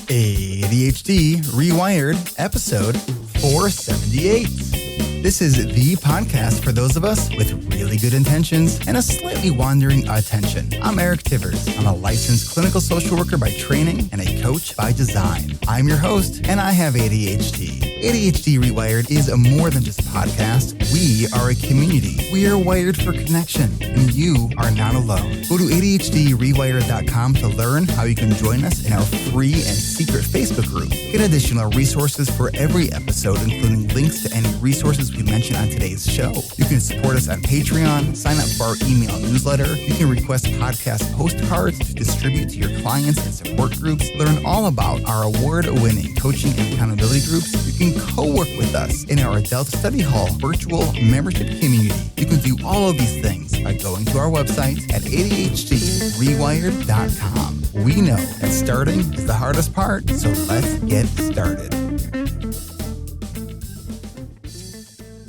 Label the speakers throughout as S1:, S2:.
S1: ADHD Rewired, episode 478. This is the podcast for those of us with really good intentions and a slightly wandering attention. I'm Eric Tivers. I'm a licensed clinical social worker by training and a coach by design. I'm your host, and I have ADHD. ADHD Rewired is more than just a podcast. We are a community. We are wired for connection, and you are not alone. Go to ADHDrewired.com to learn how you can join us in our free and secret Facebook group. Get additional resources for every episode, including links to any resources we mention on today's show. You can support us on Patreon, sign up for our email newsletter. You can request podcast postcards to distribute to your clients and support groups. Learn all about our award-winning coaching and accountability groups. You can co-work with us in our Adult Study Hall virtual membership community. You can do all of these things by going to our website at ADHDrewired.com. We know that starting is the hardest part, so let's get started.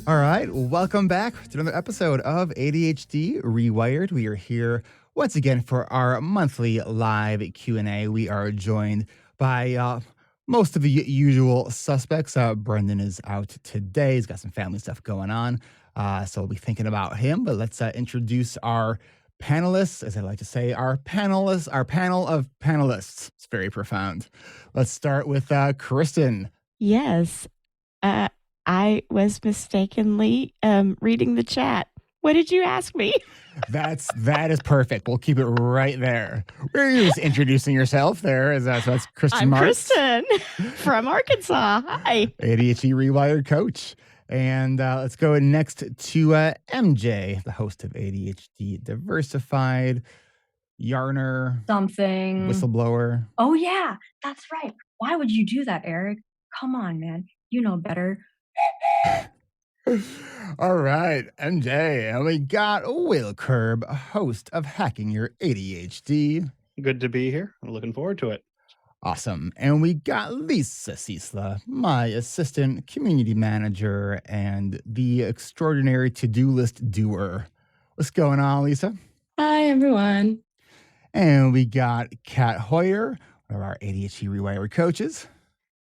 S1: All right, welcome back to another episode of ADHD Rewired. We are here once again for our monthly live Q&A. We are joined by most of the usual suspects. Brendan is out today. He's got some family stuff going on, so we'll be thinking about him. But let's introduce our panelists, as I like to say, our panel of panelists. It's very profound. Let's start with Kristen.
S2: Yes. I was mistakenly reading the chat. What did you ask me?
S1: That is perfect. We'll keep it right there. Where are you just introducing yourself there? So that's Kristen
S2: I'm
S1: Marks.
S2: Kristen from Arkansas. Hi.
S1: ADHD Rewired coach. And let's go next to MJ, the host of ADHD Diversified, yarner,
S3: something,
S1: whistleblower.
S3: Oh, yeah, that's right. Why would you do that, Eric? Come on, man. You know better.
S1: All right, MJ. And we got Will Curb, host of Hacking Your ADHD.
S4: Good to be here. I'm looking forward to it.
S1: Awesome. And we got Lisa Ciesla, my assistant community manager and the extraordinary to-do list doer. What's going on, Lisa?
S5: Hi, everyone.
S1: And we got Kat Hoyer, one of our ADHD Rewired coaches.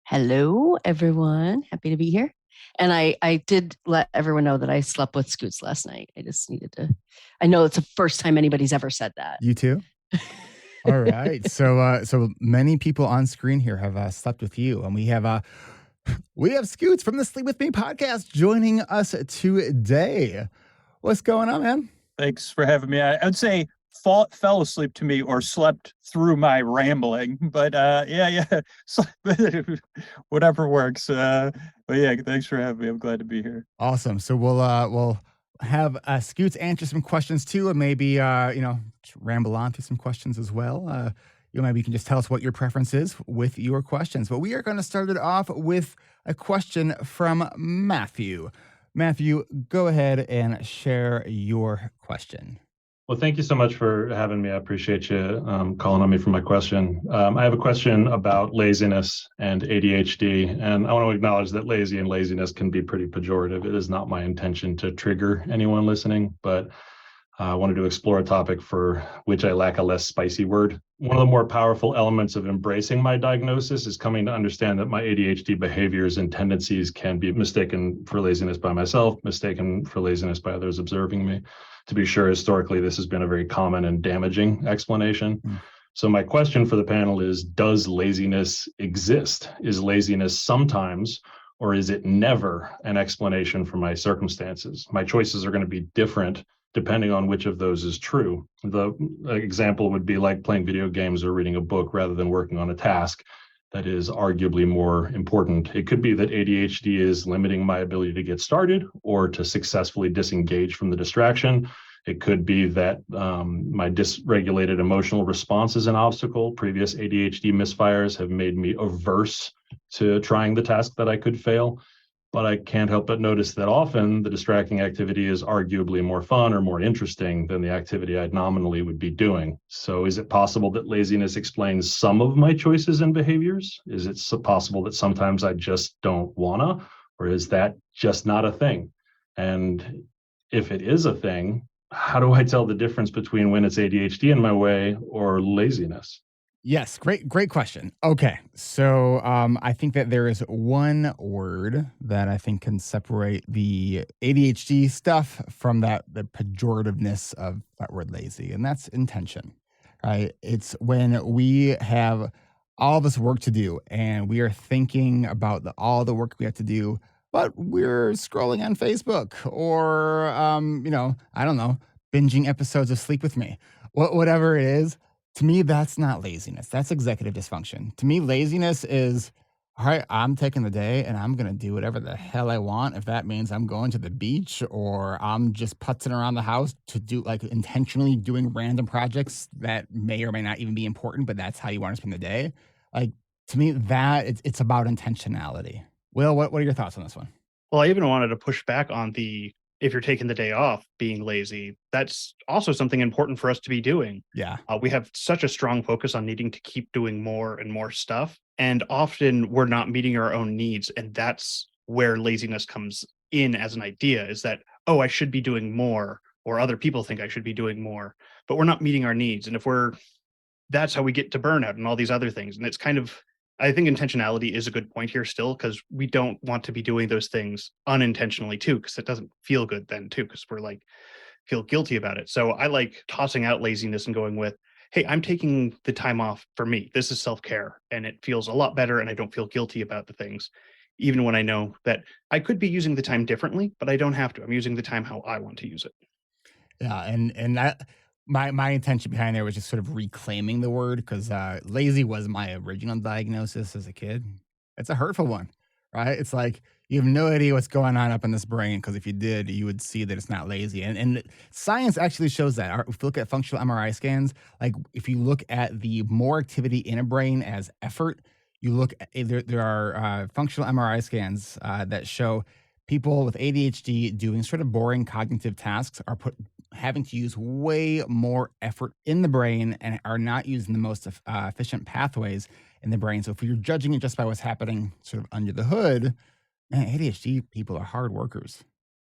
S5: Hello, everyone. Happy to be here. And I did let everyone know that I slept with Scoots last night. I just needed to. I know it's the first time anybody's ever said that.
S1: You too? All right. So many people on screen here have slept with you. And we have Scoots from the Sleep With Me podcast joining us today. What's going on, man?
S4: Thanks for having me. I would say fell asleep to me or slept through my rambling, but yeah, whatever works. But yeah, thanks for having me. I'm glad to be here.
S1: Awesome. So we'll have Scoots answer some questions too, and maybe ramble on through some questions as well. Maybe you can just tell us what your preference is with your questions. But we are going to start it off with a question from Matthew. Matthew, go ahead and share your question.
S6: Well, thank you so much for having me. I appreciate you calling on me for my question. I have a question about laziness and ADHD, and I want to acknowledge that lazy and laziness can be pretty pejorative. It is not my intention to trigger anyone listening, but I wanted to explore a topic for which I lack a less spicy word. One of the more powerful elements of embracing my diagnosis is coming to understand that my ADHD behaviors and tendencies can be mistaken for laziness by myself, mistaken for laziness by others observing me. To be sure, historically, this has been a very common and damaging explanation. So my question for the panel is, does laziness exist? Is laziness sometimes, or is it never an explanation for my circumstances? My choices are going to be different depending on which of those is true. The example would be like playing video games or reading a book rather than working on a task that is arguably more important. It could be that ADHD is limiting my ability to get started or to successfully disengage from the distraction. It could be that my dysregulated emotional response is an obstacle. Previous ADHD misfires have made me averse to trying the task that I could fail. But I can't help but notice that often the distracting activity is arguably more fun or more interesting than the activity I nominally would be doing. So is it possible that laziness explains some of my choices and behaviors? Is it possible that sometimes I just don't wanna, or is that just not a thing? And if it is a thing, how do I tell the difference between when it's ADHD in my way or laziness?
S1: Yes, great question. Okay, so I think that there is one word that I think can separate the ADHD stuff from the pejorativeness of that word lazy, and that's intention. Right? It's when we have all this work to do, and we are thinking about all the work we have to do, but we're scrolling on Facebook or I don't know, binging episodes of Sleep with Me, whatever it is. To me, that's not laziness. That's executive dysfunction. To me, laziness is, all right, I'm taking the day and I'm going to do whatever the hell I want. If that means I'm going to the beach or I'm just putzing around the house to do like intentionally doing random projects that may or may not even be important, but that's how you want to spend the day. Like, to me, it's about intentionality. Will, what are your thoughts on this one?
S7: Well, I even wanted to push back on if you're taking the day off being lazy, that's also something important for us to be doing.
S1: Yeah.
S7: We have such a strong focus on needing to keep doing more and more stuff. And often we're not meeting our own needs. And that's where laziness comes in as an idea, is that, oh, I should be doing more, or other people think I should be doing more, but we're not meeting our needs. And that's how we get to burnout and all these other things. And it's kind of, I think intentionality is a good point here still, because we don't want to be doing those things unintentionally too, because it doesn't feel good then too, because we're like, feel guilty about it. So I like tossing out laziness and going with, hey, I'm taking the time off for me. This is self-care and it feels a lot better and I don't feel guilty about the things, even when I know that I could be using the time differently, but I don't have to. I'm using the time how I want to use it.
S1: Yeah, and that my intention behind there was just sort of reclaiming the word because lazy was my original diagnosis as a kid. It's a hurtful one, right? It's like you have no idea what's going on up in this brain because if you did, you would see that it's not lazy. And science actually shows that. If you look at functional MRI scans, like if you look at the more activity in a brain as effort, you look at there are functional MRI scans that show people with ADHD doing sort of boring cognitive tasks are having to use way more effort in the brain and are not using the most efficient pathways in the brain. So if you're judging it just by what's happening sort of under the hood, man, ADHD people are hard workers.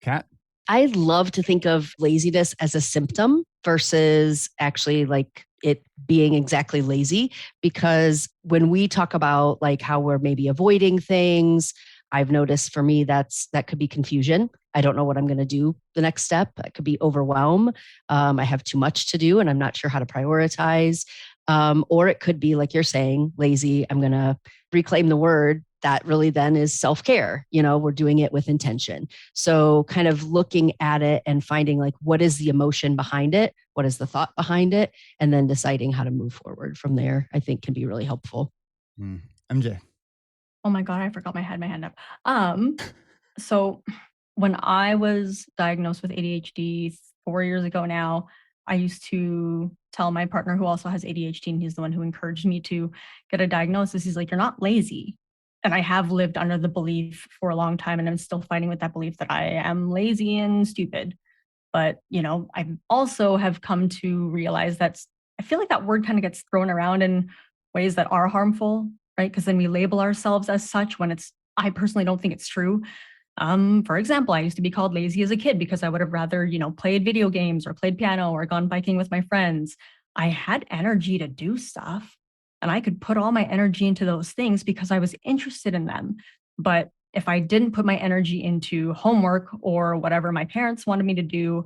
S1: Kat?
S5: I love to think of laziness as a symptom versus actually like it being exactly lazy, because when we talk about like how we're maybe avoiding things, I've noticed for me that could be confusion. I don't know what I'm going to do the next step. It could be overwhelm. I have too much to do and I'm not sure how to prioritize. Or it could be like you're saying, lazy. I'm going to reclaim the word. That really then is self-care. We're doing it with intention. So kind of looking at it and finding like, what is the emotion behind it? What is the thought behind it? And then deciding how to move forward from there, I think can be really helpful.
S1: MJ.
S3: Oh my God, I forgot I had my hand up. So when I was diagnosed with ADHD 4 years ago now, I used to tell my partner who also has ADHD, and he's the one who encouraged me to get a diagnosis. He's like, you're not lazy. And I have lived under the belief for a long time, and I'm still fighting with that belief that I am lazy and stupid. But, I also have come to realize I feel like that word kind of gets thrown around in ways that are harmful, right? Because then we label ourselves as such when I personally don't think it's true. For example, I used to be called lazy as a kid because I would have rather, played video games or played piano or gone biking with my friends. I had energy to do stuff and I could put all my energy into those things because I was interested in them. But if I didn't put my energy into homework or whatever my parents wanted me to do,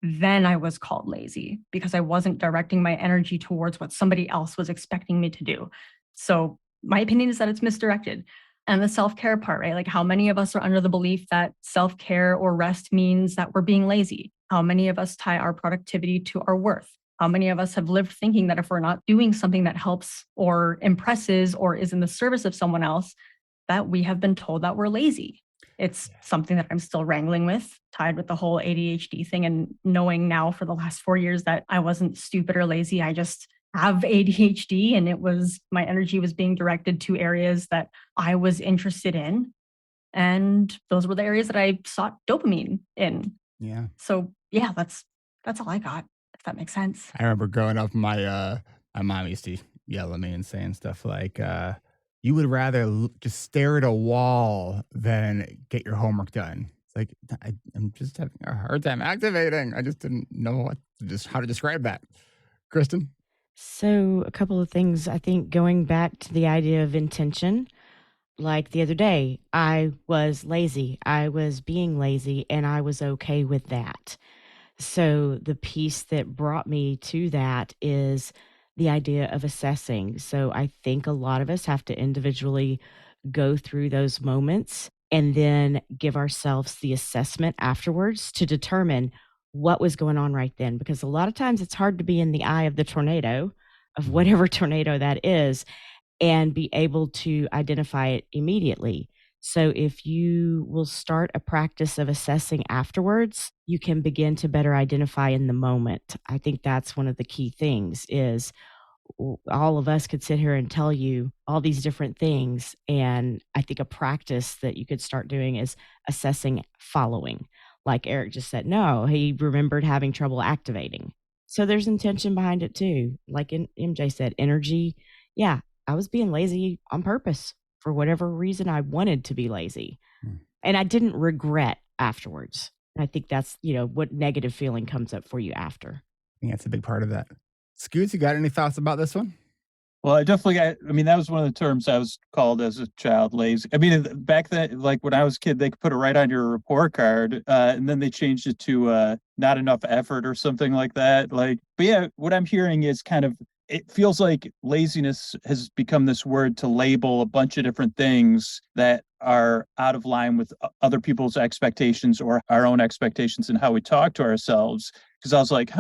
S3: then I was called lazy because I wasn't directing my energy towards what somebody else was expecting me to do. So my opinion is that it's misdirected. And the self-care part, right? Like how many of us are under the belief that self-care or rest means that we're being lazy? How many of us tie our productivity to our worth? How many of us have lived thinking that if we're not doing something that helps or impresses or is in the service of someone else, that we have been told that we're lazy? It's something that I'm still wrangling with, tied with the whole ADHD thing, and knowing now for the last 4 years that I wasn't stupid or lazy. I just have ADHD, and my energy was being directed to areas that I was interested in. And those were the areas that I sought dopamine in.
S1: Yeah.
S3: So yeah, that's all I got, if that makes sense.
S1: I remember growing up, my mom used to yell at me and saying stuff like, you would rather just stare at a wall than get your homework done. It's like, I'm just having a hard time activating. I just didn't know how to describe that. Kristen?
S2: So, a couple of things. I think going back to the idea of intention, like the other day, I was lazy. I was being lazy and I was okay with that. So, the piece that brought me to that is the idea of assessing. So, I think a lot of us have to individually go through those moments and then give ourselves the assessment afterwards to determine what was going on right then. Because a lot of times it's hard to be in the eye of the tornado, of whatever tornado that is, and be able to identify it immediately. So if you will start a practice of assessing afterwards, you can begin to better identify in the moment. I think that's one of the key things is all of us could sit here and tell you all these different things. And I think a practice that you could start doing is assessing following. Like Eric just said, no, he remembered having trouble activating. So there's intention behind it too. Like MJ said, energy. Yeah, I was being lazy on purpose for whatever reason I wanted to be lazy. And I didn't regret afterwards. And I think that's, what negative feeling comes up for you after.
S1: Yeah, it's a big part of that. Scoots, you got any thoughts about this one?
S4: Well, I definitely got, that was one of the terms I was called as a child, lazy. Back then, like when I was a kid, they could put it right on your report card, and then they changed it to not enough effort or something like that. But yeah, what I'm hearing is it feels like laziness has become this word to label a bunch of different things that are out of line with other people's expectations or our own expectations and how we talk to ourselves. Because I was like,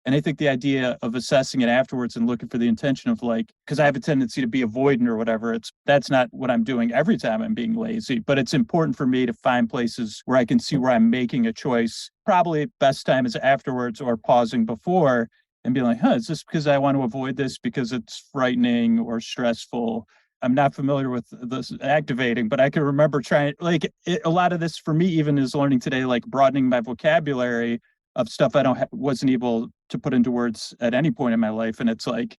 S4: and I think the idea of assessing it afterwards and looking for the intention of because I have a tendency to be avoidant or whatever, that's not what I'm doing every time I'm being lazy, but it's important for me to find places where I can see where I'm making a choice. Probably best time is afterwards or pausing before and being like, is this because I want to avoid this because it's frightening or stressful? I'm not familiar with this activating, but I can remember trying, a lot of this for me even is learning today, broadening my vocabulary of stuff I wasn't able to put into words at any point in my life. And it's like,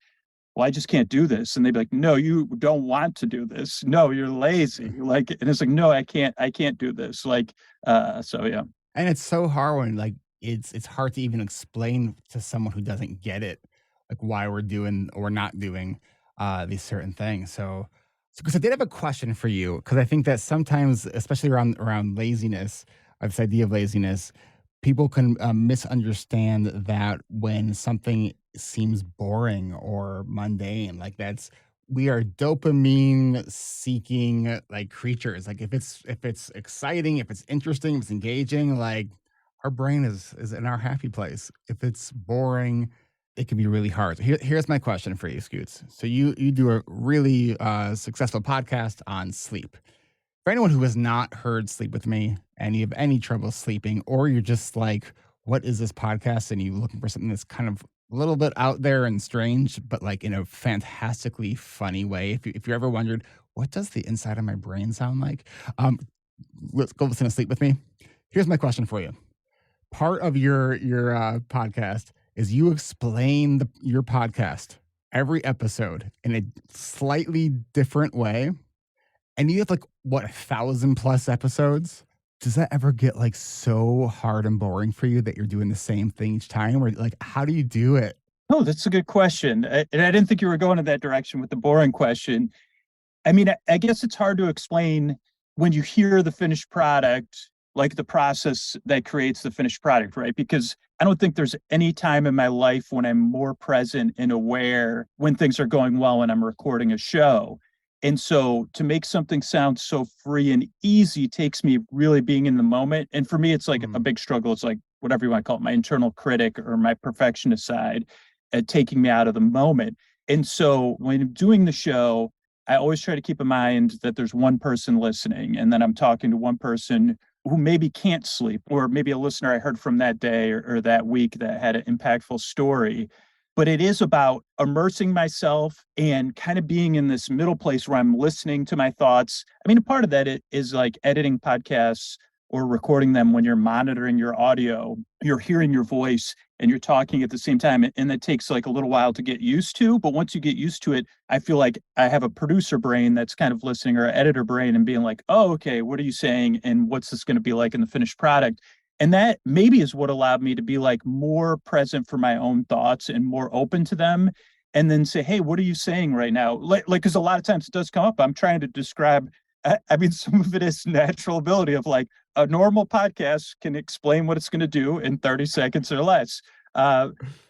S4: well, I just can't do this. And they'd be like, no, you don't want to do this. No, you're lazy. And it's like, no, I can't do this. So yeah.
S1: And it's so hard when it's hard to even explain to someone who doesn't get it, why we're doing or not doing these certain things. So because I did have a question for you, because I think that sometimes, especially around laziness, this idea of laziness, people can misunderstand that when something seems boring or mundane, we are dopamine seeking creatures. If it's exciting, if it's interesting, if it's engaging, our brain is in our happy place. If it's boring, it can be really hard. So here's my question for you, Scoots. So you do a really successful podcast on sleep. For anyone who has not heard Sleep With Me and you have any trouble sleeping, or you're just like, what is this podcast? And you're looking for something that's kind of a little bit out there and strange, but in a fantastically funny way. If you ever wondered, what does the inside of my brain sound like? Let's go listen to Sleep With Me. Here's my question for you. Part of your podcast is you explain your podcast every episode in a slightly different way. And you have 1,000+ episodes. Does that ever get so hard and boring for you that you're doing the same thing each time? Or how do you do it?
S4: Oh, that's a good question. And I didn't think you were going in that direction with the boring question. I guess it's hard to explain when you hear the finished product, the process that creates the finished product, right? Because I don't think there's any time in my life when I'm more present and aware when things are going well when I'm recording a show. And so to make something sound so free and easy takes me really being in the moment. And for me, it's a big struggle. It's whatever you want to call it, my internal critic or my perfectionist side taking me out of the moment. And so when I'm doing the show, I always try to keep in mind that there's one person listening and then I'm talking to one person who maybe can't sleep, or maybe a listener I heard from that day or that week that had an impactful story. But it is about immersing myself and kind of being in this middle place where I'm listening to my thoughts. A part of that is editing podcasts or recording them when you're monitoring your audio, you're hearing your voice and you're talking at the same time. And that takes a little while to get used to. But once you get used to it, I feel like I have a producer brain that's kind of listening, or an editor brain, and being like, oh, okay, what are you saying? And what's this going to be like in the finished product? And that maybe is what allowed me to be more present for my own thoughts and more open to them. and then say, hey, what are you saying right now? Like, because a lot of times it does come up. I'm trying to describe, I mean, some of it is natural ability of like a normal podcast can explain what it's going to do in 30 seconds or less.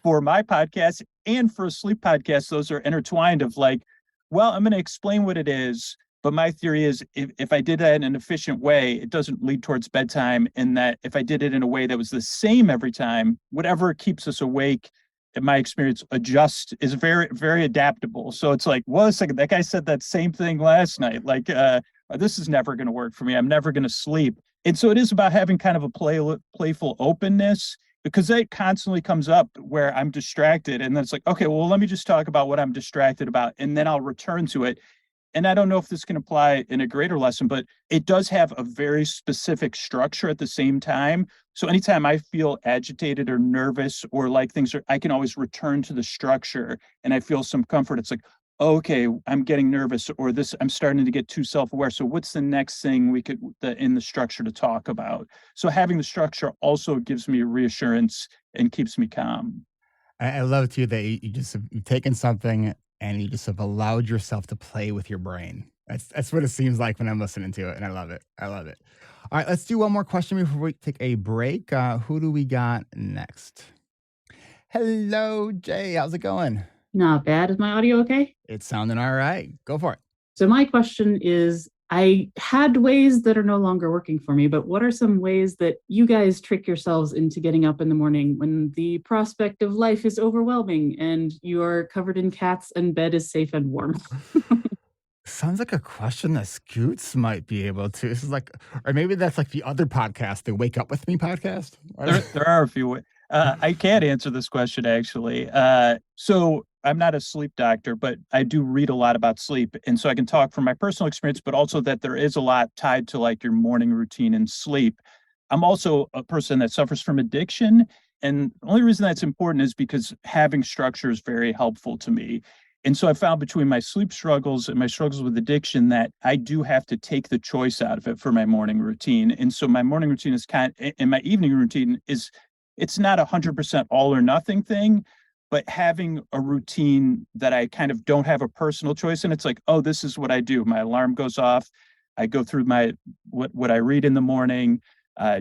S4: For my podcast and for a sleep podcast, those are intertwined of like, well, I'm going to explain what it is. But my theory is if I did that in an efficient way, it doesn't lead towards bedtime. And that if I did it in a way that was the same every time, whatever keeps us awake, in my experience, is very, very adaptable. So it's like, well, a second, that guy said that same thing last night. Like, this is never going to work for me. I'm never going to sleep. And so it is about having kind of a playful openness, because that constantly comes up where I'm distracted. And then it's like, okay, well, let me just talk about what I'm distracted about, and then I'll return to it. And I don't know if this can apply in a greater lesson, but it does have a very specific structure at the same time. So anytime I feel agitated or nervous or like I can always return to the structure and I feel some comfort. It's like, okay, I'm getting nervous, or I'm starting to get too self-aware. So what's the next thing we could in the structure to talk about? So having the structure also gives me reassurance and keeps me calm.
S1: I love too that you've taken something and you just have allowed yourself to play with your brain. That's what it seems like when I'm listening to it, and I love it. I love it. All right, let's do one more question before we take a break. Who do we got next? Hello, Jay. How's it going?
S8: Not bad. Is my audio okay?
S1: It's sounding all right. Go for it.
S8: So my question is, I had ways that are no longer working for me, but what are some ways that you guys trick yourselves into getting up in the morning when the prospect of life is overwhelming and you are covered in cats and bed is safe and warm?
S1: Sounds like a question that Scoots might be able to. This is like, or maybe that's like the other podcast, the Wake Up With Me podcast.
S4: There are a few. I can't answer this question, actually. So I'm not a sleep doctor, but I do read a lot about sleep. And so I can talk from my personal experience, but also that there is a lot tied to like your morning routine and sleep. I'm also a person that suffers from addiction. And the only reason that's important is because having structure is very helpful to me. And so I found between my sleep struggles and my struggles with addiction that I do have to take the choice out of it for my morning routine. And so my morning routine and my evening routine it's not 100% all or nothing thing, but having a routine that I kind of don't have a personal choice in. It's like, oh, this is what I do. My alarm goes off. I go through what I read in the morning,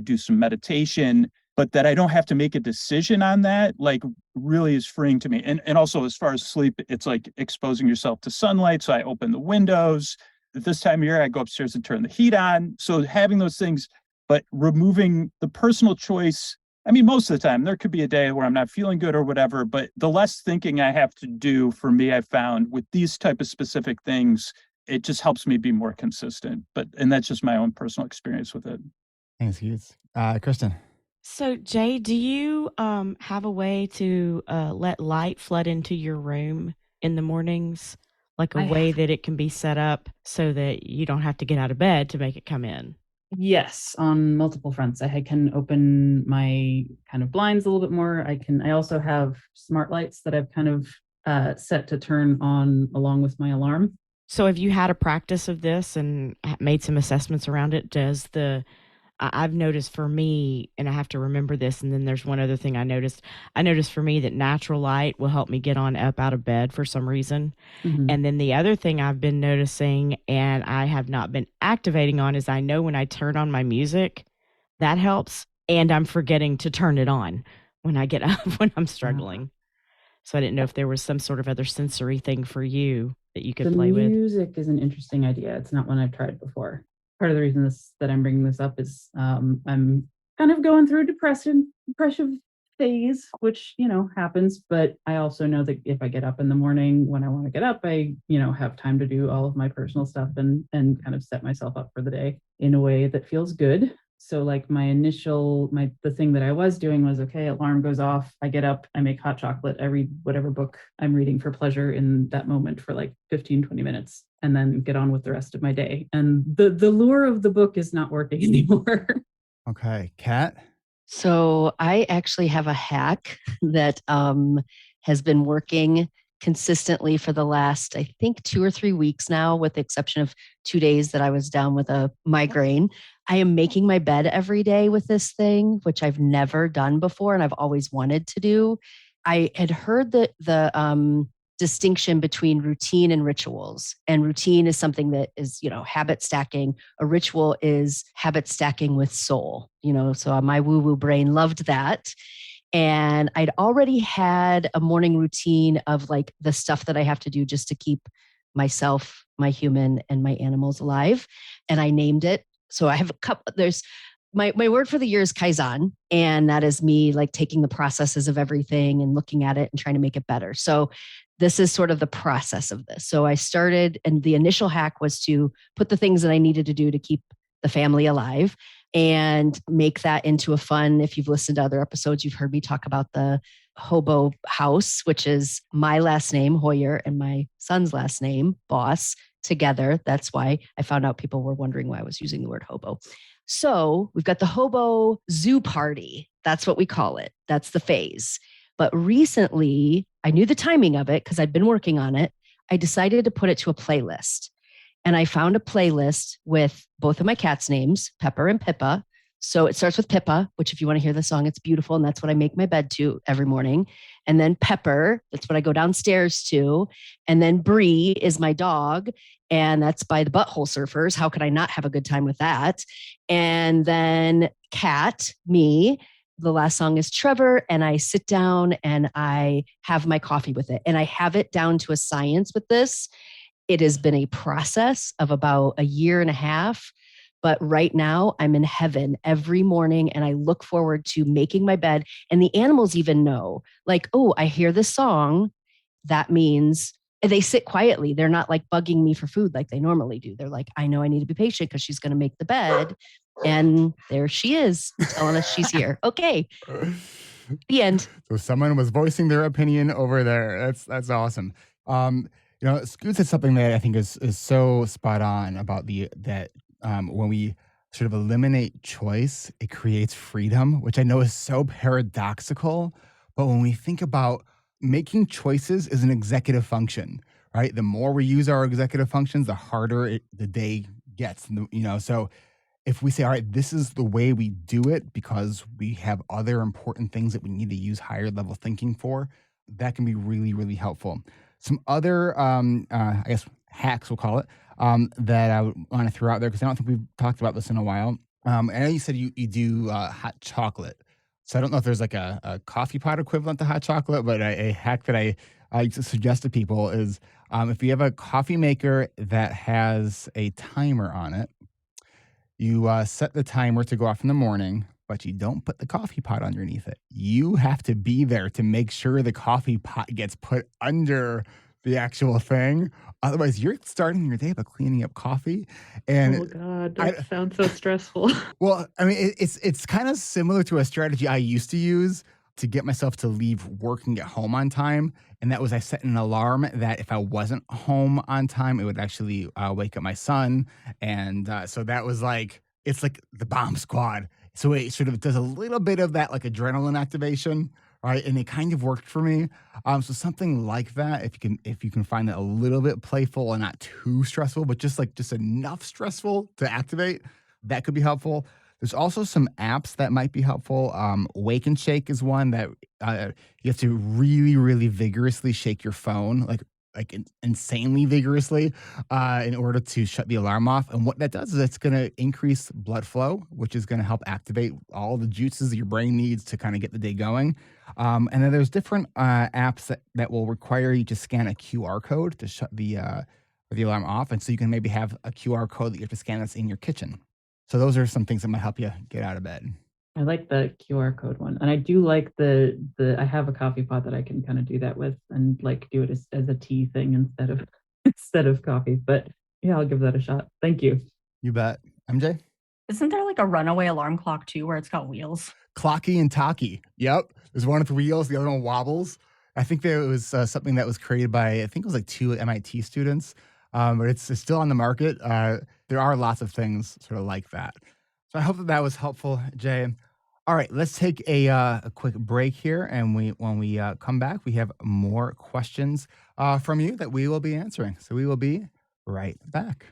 S4: do some meditation, but that I don't have to make a decision on that, like really is freeing to me. And also as far as sleep, it's like exposing yourself to sunlight. So I open the windows. At this time of year, I go upstairs and turn the heat on. So having those things, but removing the personal choice. I mean, most of the time, there could be a day where I'm not feeling good or whatever, but the less thinking I have to do for me, I found with these type of specific things, it just helps me be more consistent. And that's just my own personal experience with it.
S1: Thanks, Keith. Kristen.
S2: So, Jay, do you have a way to let light flood into your room in the mornings? Like a way that it can be set up so that you don't have to get out of bed to make it come in?
S8: Yes, on multiple fronts. I can open my kind of blinds a little bit more. I also have smart lights that I've kind of set to turn on along with my alarm.
S2: So have you had a practice of this and made some assessments around it? I've noticed for me, and I have to remember this, and then there's one other thing I noticed. I noticed for me that natural light will help me get up out of bed for some reason.
S8: Mm-hmm.
S2: And then the other thing I've been noticing, and I have not been activating on, is I know when I turn on my music, that helps, and I'm forgetting to turn it on when I get up when I'm struggling. So I didn't know if there was some sort of other sensory thing for you that you could play with.
S8: The music is an interesting idea. It's not one I've tried before. Part of the reason that I'm bringing this up is I'm kind of going through a depressive phase, which, happens. But I also know that if I get up in the morning when I want to get up, I, have time to do all of my personal stuff and kind of set myself up for the day in a way that feels good. So like the thing that I was doing was, okay, alarm goes off. I get up, I make hot chocolate. I read whatever book I'm reading for pleasure in that moment for like 15, 20 minutes, and then get on with the rest of my day. And the lure of the book is not working anymore.
S1: Okay. Kat?
S5: So I actually have a hack that has been working consistently for the last, I think, 2 or 3 weeks now, with the exception of 2 days that I was down with a migraine. I am making my bed every day with this thing, which I've never done before and I've always wanted to do. I had heard that the distinction between routine and rituals. And routine is something that is, habit stacking. A ritual is habit stacking with soul, so my woo-woo brain loved that. And I'd already had a morning routine of like the stuff that I have to do just to keep myself, my human, and my animals alive. And I named it. So I have a couple, there's my word for the year is Kaizen. And that is me like taking the processes of everything and looking at it and trying to make it better. So this is sort of the process of this. So I started, and the initial hack was to put the things that I needed to do to keep the family alive and make that into a fun. If you've listened to other episodes, you've heard me talk about the Hobo House, which is my last name, Hoyer, and my son's last name, Boss, together. That's why I found out people were wondering why I was using the word hobo. So we've got the Hobo Zoo Party. That's what we call it. That's the phase. But recently, I knew the timing of it because I'd been working on it. I decided to put it to a playlist. And I found a playlist with both of my cats' names, Pepper and Pippa. So it starts with Pippa, which if you want to hear the song, it's beautiful. And that's what I make my bed to every morning. And then Pepper, that's what I go downstairs to. And then Bree is my dog. And that's by the Butthole Surfers. How could I not have a good time with that? And then Cat, me. The last song is Trevor, and I sit down and I have my coffee with it. And I have it down to a science with this. It has been a process of about a year and a half, but right now I'm in heaven every morning and I look forward to making my bed. And the animals even know, like, oh, I hear this song. That means they sit quietly. They're not like bugging me for food like they normally do. They're like, I know I need to be patient because she's going to make the bed. And there she is telling us she's here. Okay. The end.
S1: So someone was voicing their opinion over there. That's awesome. Scoot said something that I think is so spot on about when we sort of eliminate choice, it creates freedom, which I know is so paradoxical. But when we think about making choices is an executive function, right? The more we use our executive functions, the harder the day gets. So if we say, all right, this is the way we do it because we have other important things that we need to use higher level thinking for, that can be really, really helpful. Some other, I guess, hacks, we'll call it, that I would want to throw out there because I don't think we've talked about this in a while. I know you said you do hot chocolate. So I don't know if there's like a coffee pot equivalent to hot chocolate, but a hack that I suggest to people is if you have a coffee maker that has a timer on it, you set the timer to go off in the morning, but you don't put the coffee pot underneath it. You have to be there to make sure the coffee pot gets put under the actual thing. Otherwise, you're starting your day by cleaning up coffee. And
S8: oh God, that sounds so stressful.
S1: Well, I mean, it's kind of similar to a strategy I used to use to get myself to leave work and get home on time. And that was I set an alarm that if I wasn't home on time, it would actually wake up my son. And so that was like, it's like the bomb squad. So it sort of does a little bit of that like adrenaline activation, right? And it kind of worked for me. So something like that, if you can find that a little bit playful and not too stressful, but just enough stressful to activate, that could be helpful. There's also some apps that might be helpful. Wake and Shake is one that you have to really, really vigorously shake your phone, like insanely vigorously, in order to shut the alarm off. And what that does is it's going to increase blood flow, which is going to help activate all the juices that your brain needs to kind of get the day going. And then there's different apps that will require you to scan a QR code to shut the alarm off. And so you can maybe have a QR code that you have to scan that's in your kitchen. So those are some things that might help you get out of bed.
S8: I like the QR code one. And I do like I have a coffee pot that I can kind of do that with and like do it as a tea thing instead of coffee. But yeah, I'll give that a shot. Thank you.
S1: You bet. MJ?
S3: Isn't there like a runaway alarm clock too where it's got wheels?
S1: Clocky and Talkie. Yep. There's one with wheels, the other one wobbles. I think there was something that was created by, I think it was like 2 MIT students, but it's still on the market. There are lots of things sort of like that. So I hope that was helpful, Jay. All right, let's take a quick break here. And when we come back, we have more questions from you that we will be answering. So we will be right back.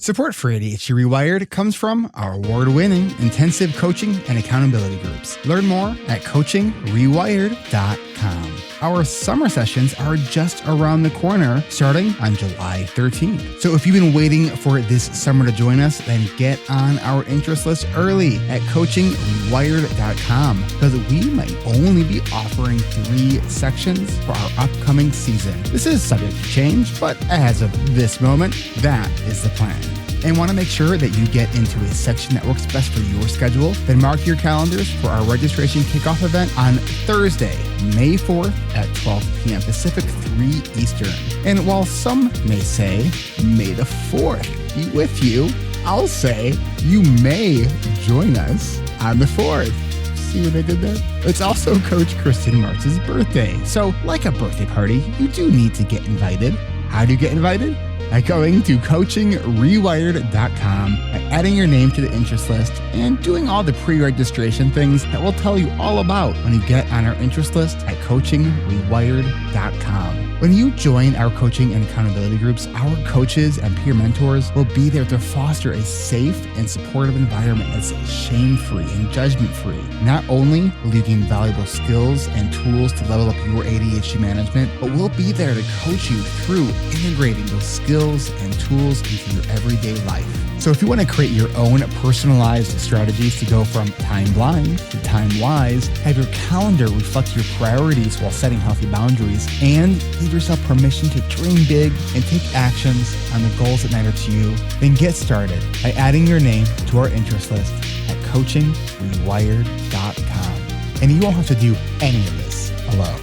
S1: Support for ADHD Rewired comes from our award-winning intensive coaching and accountability groups. Learn more at coachingrewired.com. Our summer sessions are just around the corner, starting on July 13th. So if you've been waiting for this summer to join us, then get on our interest list early at coachingrewired.com, because we might only be offering 3 sections for our upcoming season. This is subject to change, but as of this moment, that is the plan. And want to make sure that you get into a section that works best for your schedule? Then mark your calendars for our registration kickoff event on Thursday, May 4th at 12 p.m. Pacific, 3 Eastern. And while some may say, May the 4th be with you, I'll say you may join us on the 4th. See what I did there? It's also Coach Kristen Martz's birthday. So like a birthday party, you do need to get invited. How do you get invited? By going to coachingrewired.com, by adding your name to the interest list, and doing all the pre-registration things that we'll tell you all about when you get on our interest list at coachingrewired.com. When you join our coaching and accountability groups, our coaches and peer mentors will be there to foster a safe and supportive environment that's shame-free and judgment-free. Not only will you gain valuable skills and tools to level up your ADHD management, but we'll be there to coach you through integrating those skills and tools into your everyday life. So if you want to create your own personalized strategies to go from time blind to time wise, have your calendar reflect your priorities while setting healthy boundaries, and give yourself permission to dream big and take actions on the goals that matter to you, then get started by adding your name to our interest list at coachingrewired.com. And you won't have to do any of this alone.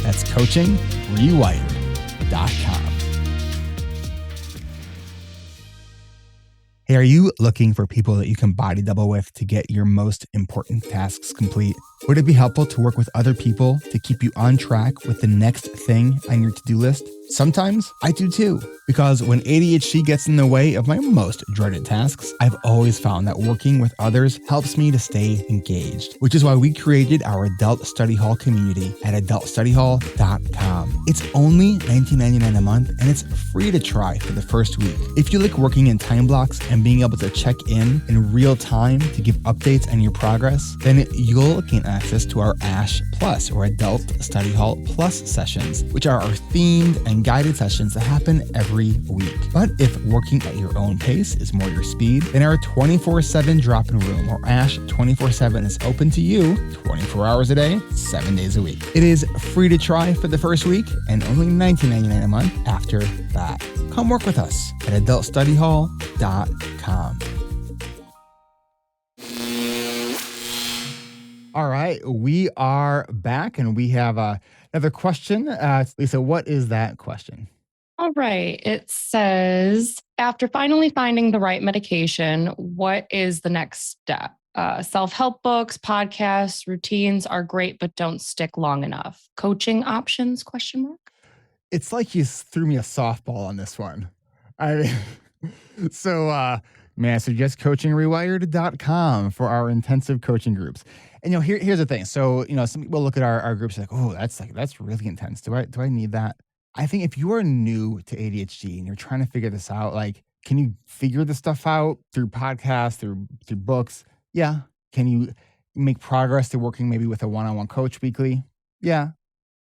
S1: That's coachingrewired.com. Hey, are you looking for people that you can body double with to get your most important tasks complete? Would it be helpful to work with other people to keep you on track with the next thing on your to-do list? Sometimes I do too, because when ADHD gets in the way of my most dreaded tasks, I've always found that working with others helps me to stay engaged, which is why we created our Adult Study Hall community at adultstudyhall.com. It's only $19.99 a month, and it's free to try for the first week. If you like working in time blocks and being able to check in real time to give updates on your progress, then you'll gain access to our ASH Plus, or Adult Study Hall Plus sessions, which are our themed and guided sessions that happen every week. But if working at your own pace is more your speed, then our 24/7 drop-in room, or ASH 24/7, is open to you 24 hours a day, 7 days a week. It is free to try for the first week and only $19.99 a month after that. Come work with us at adultstudyhall.com. All right, we are back, and we have another question. Lisa, what is that question?
S9: All right. It says, after finally finding the right medication, what is the next step? Self-help books, podcasts, routines are great, but don't stick long enough. Coaching options, question mark?
S1: It's like you threw me a softball on this one. So may I suggest coachingrewired.com for our intensive coaching groups. And here's the thing. So some people look at our groups like, oh, that's really intense. Do I need that? I think if you are new to ADHD and you're trying to figure this out, like, can you figure this stuff out through podcasts, through books? Yeah. Can you make progress to working maybe with a one-on-one coach weekly? Yeah.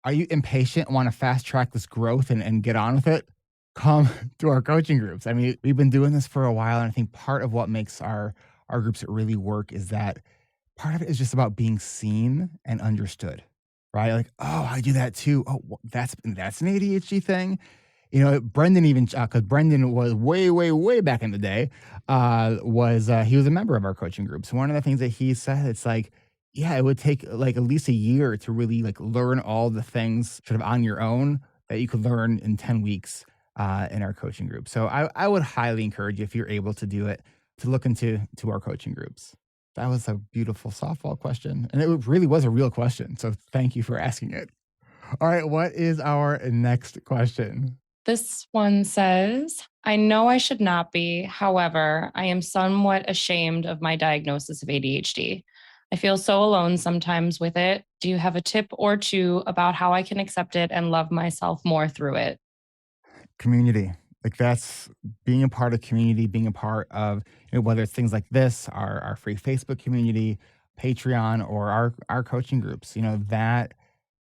S1: Are you impatient and want to fast track this growth and get on with it? Come to our coaching groups. I mean, we've been doing this for a while, and I think part of what makes our groups really work is that part of it is just about being seen and understood, right? Like, oh, I do that too. Oh, that's an ADHD thing. Brendan even, because Brendan was way back in the day, he was a member of our coaching group. So one of the things that he said, it's like, yeah, it would take like at least a year to really like learn all the things sort of on your own that you could learn in 10 weeks in our coaching group. So I would highly encourage you, if you're able to do it, to look into our coaching groups. That was a beautiful softball question, and it really was a real question. So thank you for asking it. All right, what is our next question?
S9: This one says, I know I should not be. However, I am somewhat ashamed of my diagnosis of ADHD. I feel so alone sometimes with it. Do you have a tip or two about how I can accept it and love myself more through it?
S1: Community. Like that's being a part of community, being a part of, whether it's things like this, our free Facebook community, Patreon, or our coaching groups, that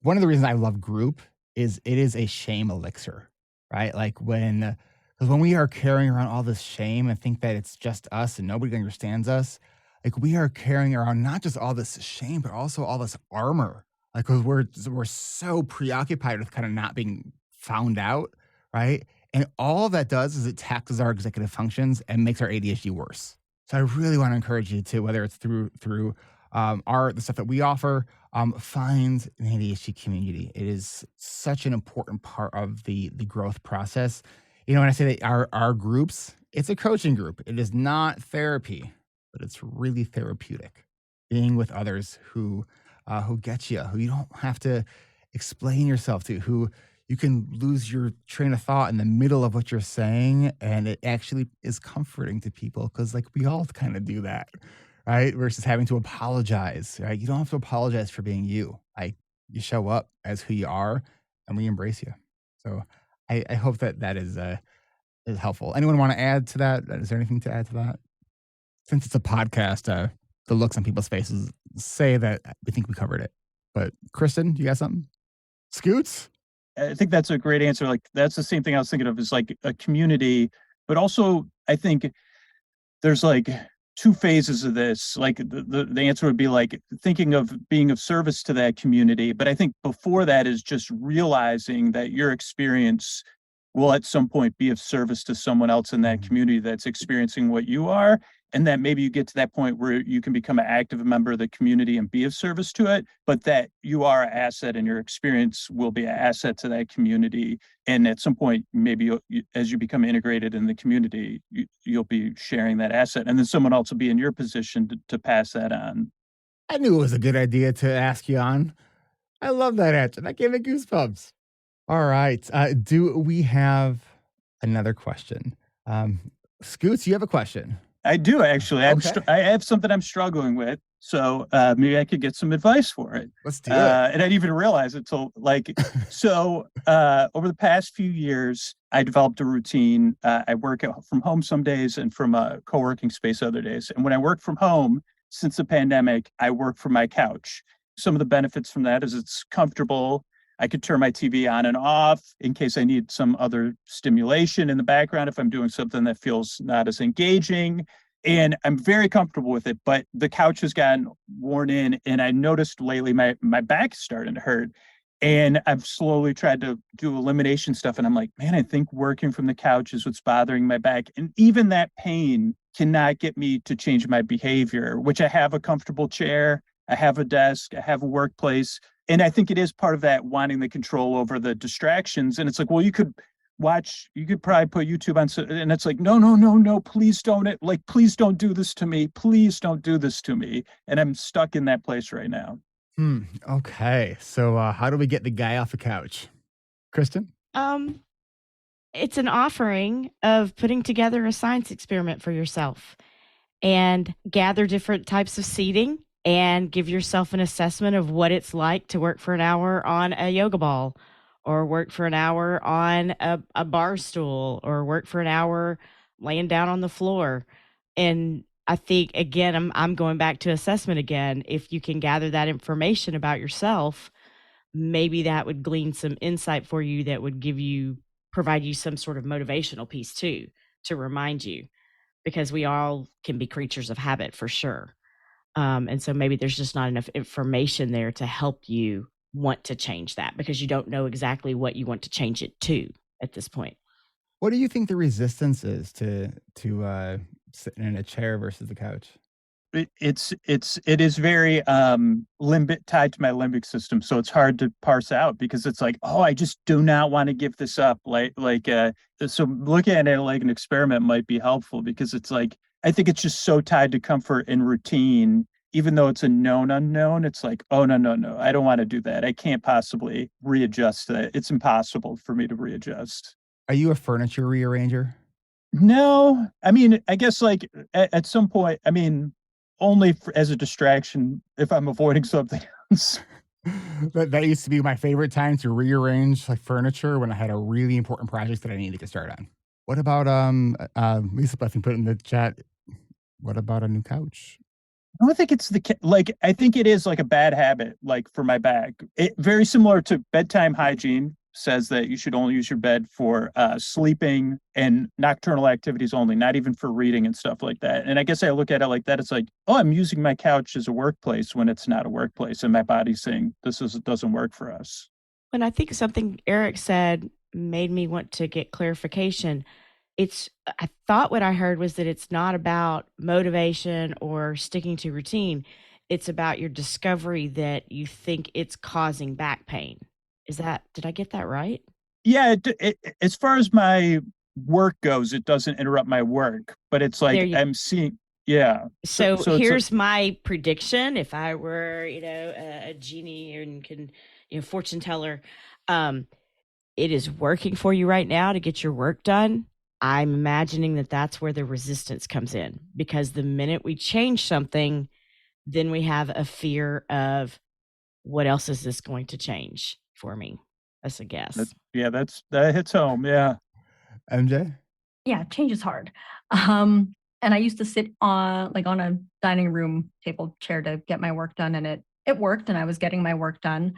S1: one of the reasons I love group is it is a shame elixir, right? Like because when we are carrying around all this shame and think that it's just us and nobody understands us, like we are carrying around not just all this shame, but also all this armor. Like, because we're so preoccupied with kind of not being found out, right? And all that does is it taxes our executive functions and makes our ADHD worse. So I really want to encourage you to, whether it's through the stuff that we offer, find an ADHD community. It is such an important part of the growth process. When I say that our groups, it's a coaching group. It is not therapy, but it's really therapeutic. Being with others who get you, who you don't have to explain yourself to, who you can lose your train of thought in the middle of what you're saying, and it actually is comforting to people because, like, we all kind of do that, right? Versus having to apologize, right? You don't have to apologize for being you. Like, you show up as who you are, and we embrace you. So, I hope that is helpful. Anyone want to add to that? Is there anything to add to that? Since it's a podcast, the looks on people's faces say that we think we covered it. But Kristen, you got something? Scoots?
S4: I think that's a great answer. Like, that's the same thing I was thinking of, is like a community, but also I think there's like two phases of this. Like the answer would be like thinking of being of service to that community. But I think before that is just realizing that your experience will at some point be of service to someone else in that community that's experiencing what you are. And that maybe you get to that point where you can become an active member of the community and be of service to it, but that you are an asset and your experience will be an asset to that community. And at some point, maybe as you become integrated in the community, you'll be sharing that asset. And then someone else will be in your position to pass that on.
S1: I knew it was a good idea to ask you on. I love that answer. That gave me goosebumps. All right. Do we have another question? Scoots, you have a question?
S4: I do, actually.
S1: Okay.
S4: I have something I'm struggling with. So maybe I could get some advice for it.
S1: Let's do it.
S4: And I didn't even realize it till so over the past few years, I developed a routine. I work from home some days and from a co-working space other days. And when I work from home, since the pandemic, I work from my couch. Some of the benefits from that is it's comfortable. I could turn my TV on and off in case I need some other stimulation in the background if I'm doing something that feels not as engaging. And I'm very comfortable with it, but the couch has gotten worn in, and I noticed lately my back is starting to hurt. And I've slowly tried to do elimination stuff, and I'm like, man, I think working from the couch is what's bothering my back. And even that pain cannot get me to change my behavior, which I have a comfortable chair, I have a desk, I have a workplace. And I think it is part of that wanting the control over the distractions. And it's like, well, you could probably put YouTube on, and it's like, no, please don't, please don't do this to me. Please don't do this to me. And I'm stuck in that place right now.
S1: Okay. So how do we get the guy off the couch? Kristen?
S2: It's an offering of putting together a science experiment for yourself and gather different types of seating and give yourself an assessment of what it's like to work for an hour on a yoga ball, or work for an hour on a bar stool, or work for an hour laying down on the floor. And I think, again, I'm going back to assessment again. If you can gather that information about yourself, maybe that would glean some insight for you that would provide you some sort of motivational piece too, to remind you, because we all can be creatures of habit for sure. And so maybe there's just not enough information there to help you want to change that, because you don't know exactly what you want to change it to at this point.
S1: What do you think the resistance is to sitting in a chair versus the couch?
S4: It is very tied to my limbic system, so it's hard to parse out, because it's like, oh, I just do not want to give this up. So looking at it like an experiment might be helpful, because it's like, I think it's just so tied to comfort and routine. Even though it's a known unknown, it's like, oh, no, I don't want to do that. I can't possibly readjust that. It's impossible for me to readjust.
S1: Are you a furniture rearranger?
S4: No, I mean, I guess like at some point, I mean, only as a distraction if I'm avoiding something else.
S1: That used to be my favorite time to rearrange like furniture, when I had a really important project that I needed to get started on. What about Lisa Blessing put in the chat? What about a new couch?
S4: I don't think it's I think it is like a bad habit, like for my back. It very similar to bedtime hygiene says that you should only use your bed for sleeping and nocturnal activities only, not even for reading and stuff like that. And I guess I look at it like that. It's like, oh, I'm using my couch as a workplace when it's not a workplace, and my body's saying doesn't work for us.
S2: And I think something Eric said made me want to get clarification. I thought what I heard was that it's not about motivation or sticking to routine. It's about your discovery that you think it's causing back pain. Did I get that right?
S4: Yeah, as far as my work goes, it doesn't interrupt my work, but it's like I'm seeing, yeah.
S2: So here's my prediction. If I were, a genie and can, fortune teller, it is working for you right now to get your work done. I'm imagining that that's where the resistance comes in, because the minute we change something, then we have a fear of what else is this going to change for me? That's a guess.
S4: That hits home. Yeah.
S1: MJ?
S3: Yeah, change is hard. And I used to sit on a dining room table chair to get my work done, and it worked, and I was getting my work done.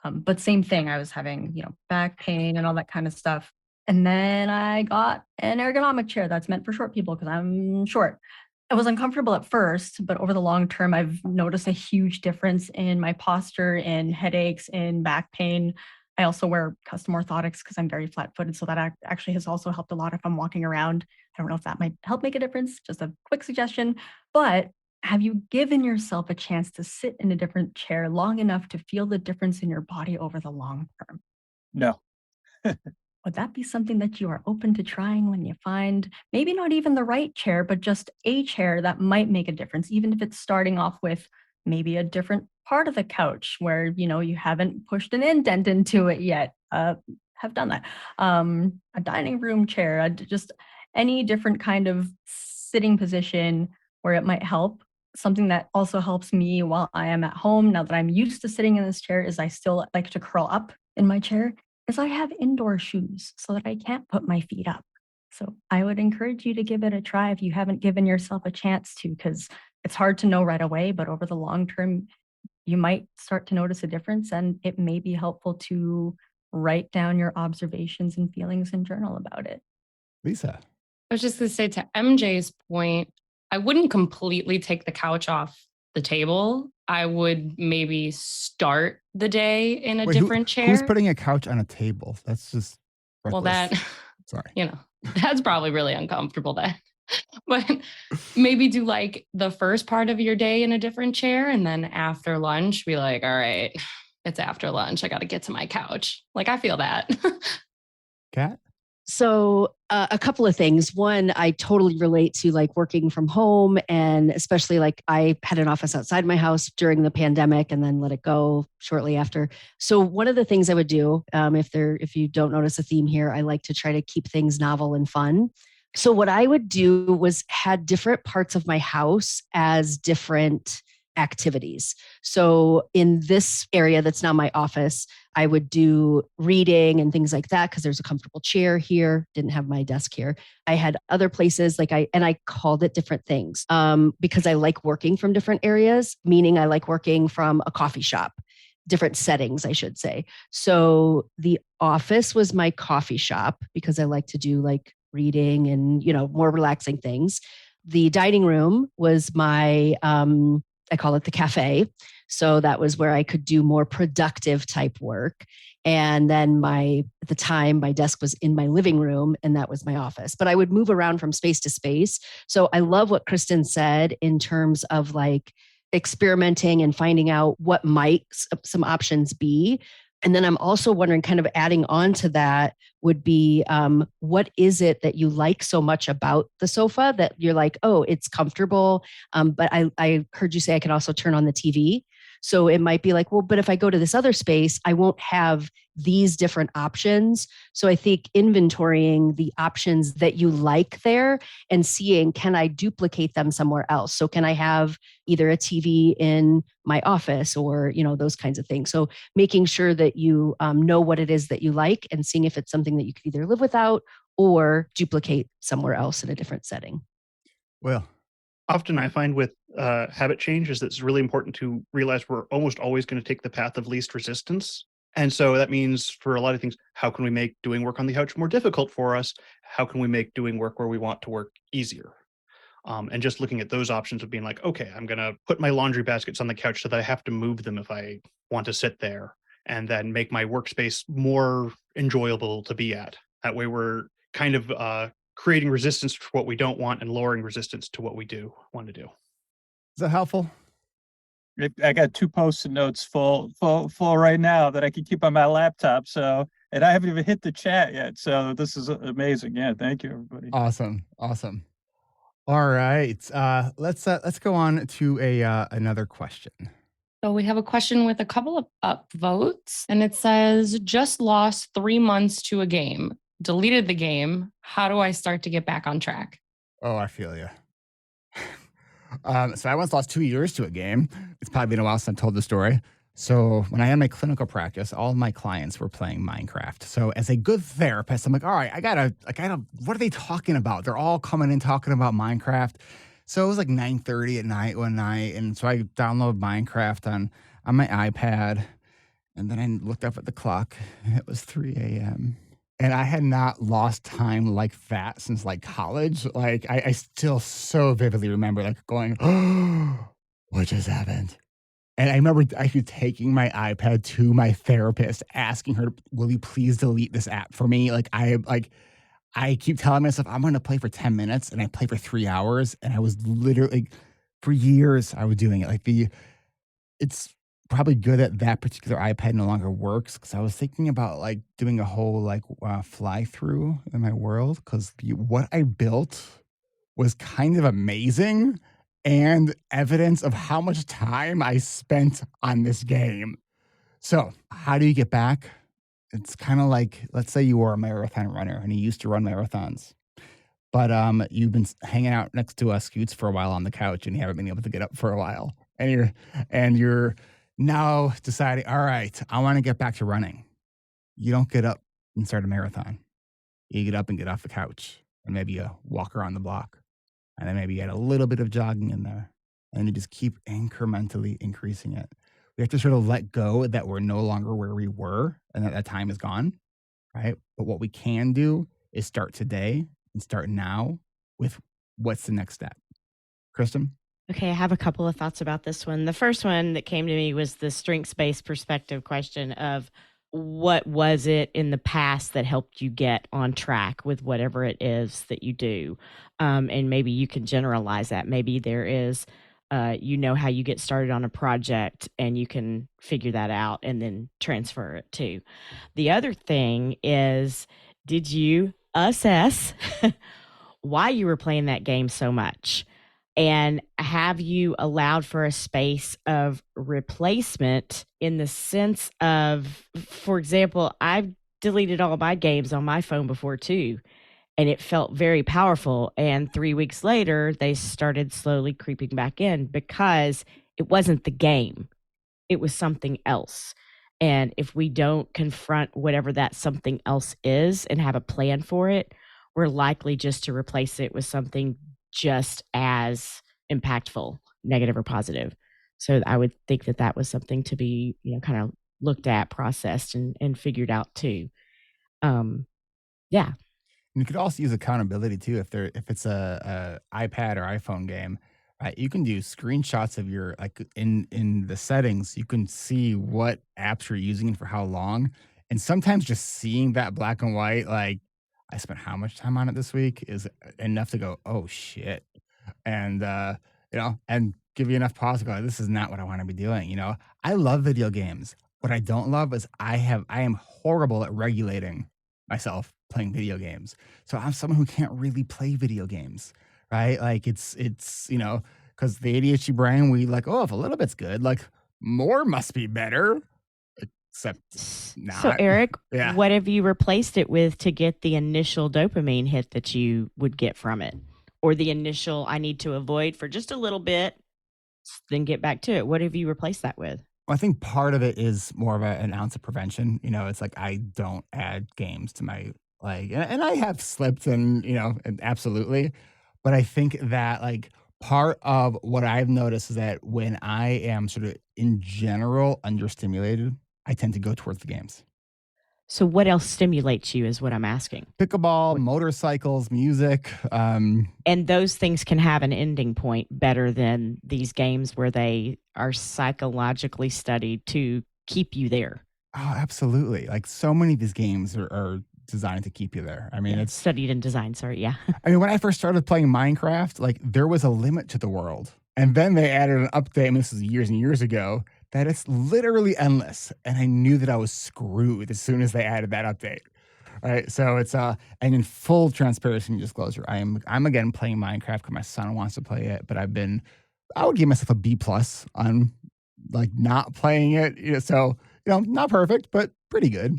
S3: But same thing, I was having, back pain and all that kind of stuff. And then I got an ergonomic chair that's meant for short people because I'm short. It was uncomfortable at first, but over the long term, I've noticed a huge difference in my posture, in headaches, in back pain. I also wear custom orthotics because I'm very flat-footed, so that actually has also helped a lot if I'm walking around. I don't know if that might help make a difference, just a quick suggestion. But have you given yourself a chance to sit in a different chair long enough to feel the difference in your body over the long term?
S4: No.
S3: Would that be something that you are open to trying when you find maybe not even the right chair, but just a chair that might make a difference, even if it's starting off with maybe a different part of the couch where, you haven't pushed an indent into it yet? Have done that. A dining room chair, just any different kind of sitting position where it might help. Something that also helps me while I am at home, now that I'm used to sitting in this chair, is I still like to curl up in my chair, is I have indoor shoes so that I can't put my feet up. So I would encourage you to give it a try if you haven't given yourself a chance to, because it's hard to know right away, but over the long term, you might start to notice a difference, and it may be helpful to write down your observations and feelings and journal about it.
S1: Lisa?
S9: I was just going to say, to MJ's point, I wouldn't completely take the couch off the table. I would maybe start the day in a different chair.
S1: Who's putting a couch on a table? That's just worthless.
S9: Sorry. That's probably really uncomfortable then. But maybe do like the first part of your day in a different chair, and then after lunch be like, all right, it's after lunch, I got to get to my couch. Like, I feel that.
S1: Kat?
S5: So a couple of things. One, I totally relate to like working from home, and especially like I had an office outside my house during the pandemic and then let it go shortly after. So one of the things I would do, if you don't notice a theme here, I like to try to keep things novel and fun. So what I would do was had different parts of my house as different activities. So in this area that's now my office, I would do reading and things like that because there's a comfortable chair here. Didn't have my desk here. I had other places I called it different things because I like working from different areas, meaning I like working from a coffee shop, different settings, I should say. So the office was my coffee shop because I like to do like reading and, more relaxing things. The dining room was my, I call it the cafe. So that was where I could do more productive type work. And then at the time, my desk was in my living room, and that was my office. But I would move around from space to space. So I love what Kristen said in terms of like experimenting and finding out what might some options be. And then I'm also wondering, kind of adding on to that would be, what is it that you like so much about the sofa that you're like, oh, it's comfortable. But I heard you say I can also turn on the TV. So it might be like, well, but if I go to this other space, I won't have these different options. So I think inventorying the options that you like there and seeing, can I duplicate them somewhere else? So can I have either a TV in my office or, those kinds of things. So making sure that you know what it is that you like and seeing if it's something that you could either live without or duplicate somewhere else in a different setting.
S1: Well,
S7: Often I find with habit change is that it's really important to realize we're almost always going to take the path of least resistance. And so that means for a lot of things, how can we make doing work on the couch more difficult for us? How can we make doing work where we want to work easier? And just looking at those options of being like, okay, I'm going to put my laundry baskets on the couch so that I have to move them if I want to sit there, and then make my workspace more enjoyable to be at. That way we're kind of creating resistance to what we don't want and lowering resistance to what we do want to do.
S1: is that helpful?
S4: I got 2 Post-it notes full right now that I can keep on my laptop. So, and I haven't even hit the chat yet. So this is amazing. Yeah, thank you, everybody.
S1: Awesome. All right, let's go on to another question.
S9: So we have a question with a couple of upvotes, and it says, just lost 3 months to a game, deleted the game. How do I start to get back on track?
S1: Oh, I feel you. So I once lost 2 years to a game. It's probably been a while since I told the story. So when I had my clinical practice, all of my clients were playing Minecraft. So as a good therapist, I'm like, all right, I gotta, what are they talking about? They're all coming in talking about Minecraft. So it was like 9:30 at night one night. And so I downloaded Minecraft on my iPad. And then I looked up at the clock. It was 3 a.m. And I had not lost time like that since like college. Like I still so vividly remember like going, oh, what just happened? And I remember actually taking my iPad to my therapist, asking her, will you please delete this app for me? I keep telling myself I'm going to play for 10 minutes and I play for 3 hours. And I was literally, for years, I was doing it. It's probably good that particular iPad no longer works because I was thinking about like doing a whole fly through in my world because what I built was kind of amazing and evidence of how much time I spent on this game. So how do you get back? It's kind of like, let's say you were a marathon runner and you used to run marathons, but you've been hanging out next to Scoots for a while on the couch and you haven't been able to get up for a while. And you're now deciding, all right, I want to get back to running. You don't get up and start a marathon. You get up and get off the couch and maybe you walk around the block. And then maybe you add a little bit of jogging in there. And you just keep incrementally increasing it. We have to sort of let go that we're no longer where we were and that time is gone, right? But what we can do is start today and start now with what's the next step. Kristen?
S2: Okay, I have a couple of thoughts about this one. The first one that came to me was the strengths-based perspective question of what was it in the past that helped you get on track with whatever it is that you do? And maybe you can generalize that. Maybe there is, how you get started on a project and you can figure that out and then transfer it too. The other thing is, did you assess why you were playing that game so much? And have you allowed for a space of replacement in the sense of, for example, I've deleted all my games on my phone before too, and it felt very powerful. And 3 weeks later, they started slowly creeping back in because it wasn't the game, it was something else. And if we don't confront whatever that something else is and have a plan for it, we're likely just to replace it with something just as impactful, negative or positive. So I would think that was something to be, kind of looked at, processed, and figured out too. Yeah.
S1: You could also use accountability too. If it's a iPad or iPhone game, right? You can do screenshots of your in the settings. You can see what apps you're using and for how long. And sometimes just seeing that black and white, like I spent how much time on it this week, is enough to go, oh shit, and and give you enough pause to go, this is not what I want to be doing. I love video games. What I don't love is I am horrible at regulating myself playing video games. So I'm someone who can't really play video games, right? Like it's because the ADHD brain, we like, oh, if a little bit's good, like more must be better. Except not.
S2: So, Eric,
S1: Yeah.
S2: what have you replaced it with to get the initial dopamine hit that you would get from it? Or the initial, I need to avoid for just a little bit, then get back to it? What have you replaced that with?
S1: Well, I think part of it is more of an ounce of prevention. It's like I don't add games to my and I have slipped and absolutely. But I think that part of what I've noticed is that when I am sort of in general understimulated, I tend to go towards the games.
S2: So, what else stimulates you is what I'm asking.
S1: Pickleball, motorcycles, music.
S2: And those things can have an ending point better than these games where they are psychologically studied to keep you there.
S1: Oh, absolutely. Like so many of these games are designed to keep you there. I mean,
S2: Yeah,
S1: it's
S2: studied and designed. Sorry. Yeah.
S1: I mean, when I first started playing Minecraft, there was a limit to the world. And then they added an update, and this was years and years ago, that it's literally endless. And I knew that I was screwed as soon as they added that update. Right. So it's and in full transparency and disclosure, I'm again playing Minecraft because my son wants to play it, but I would give myself a B+ on not playing it. So, not perfect, but pretty good.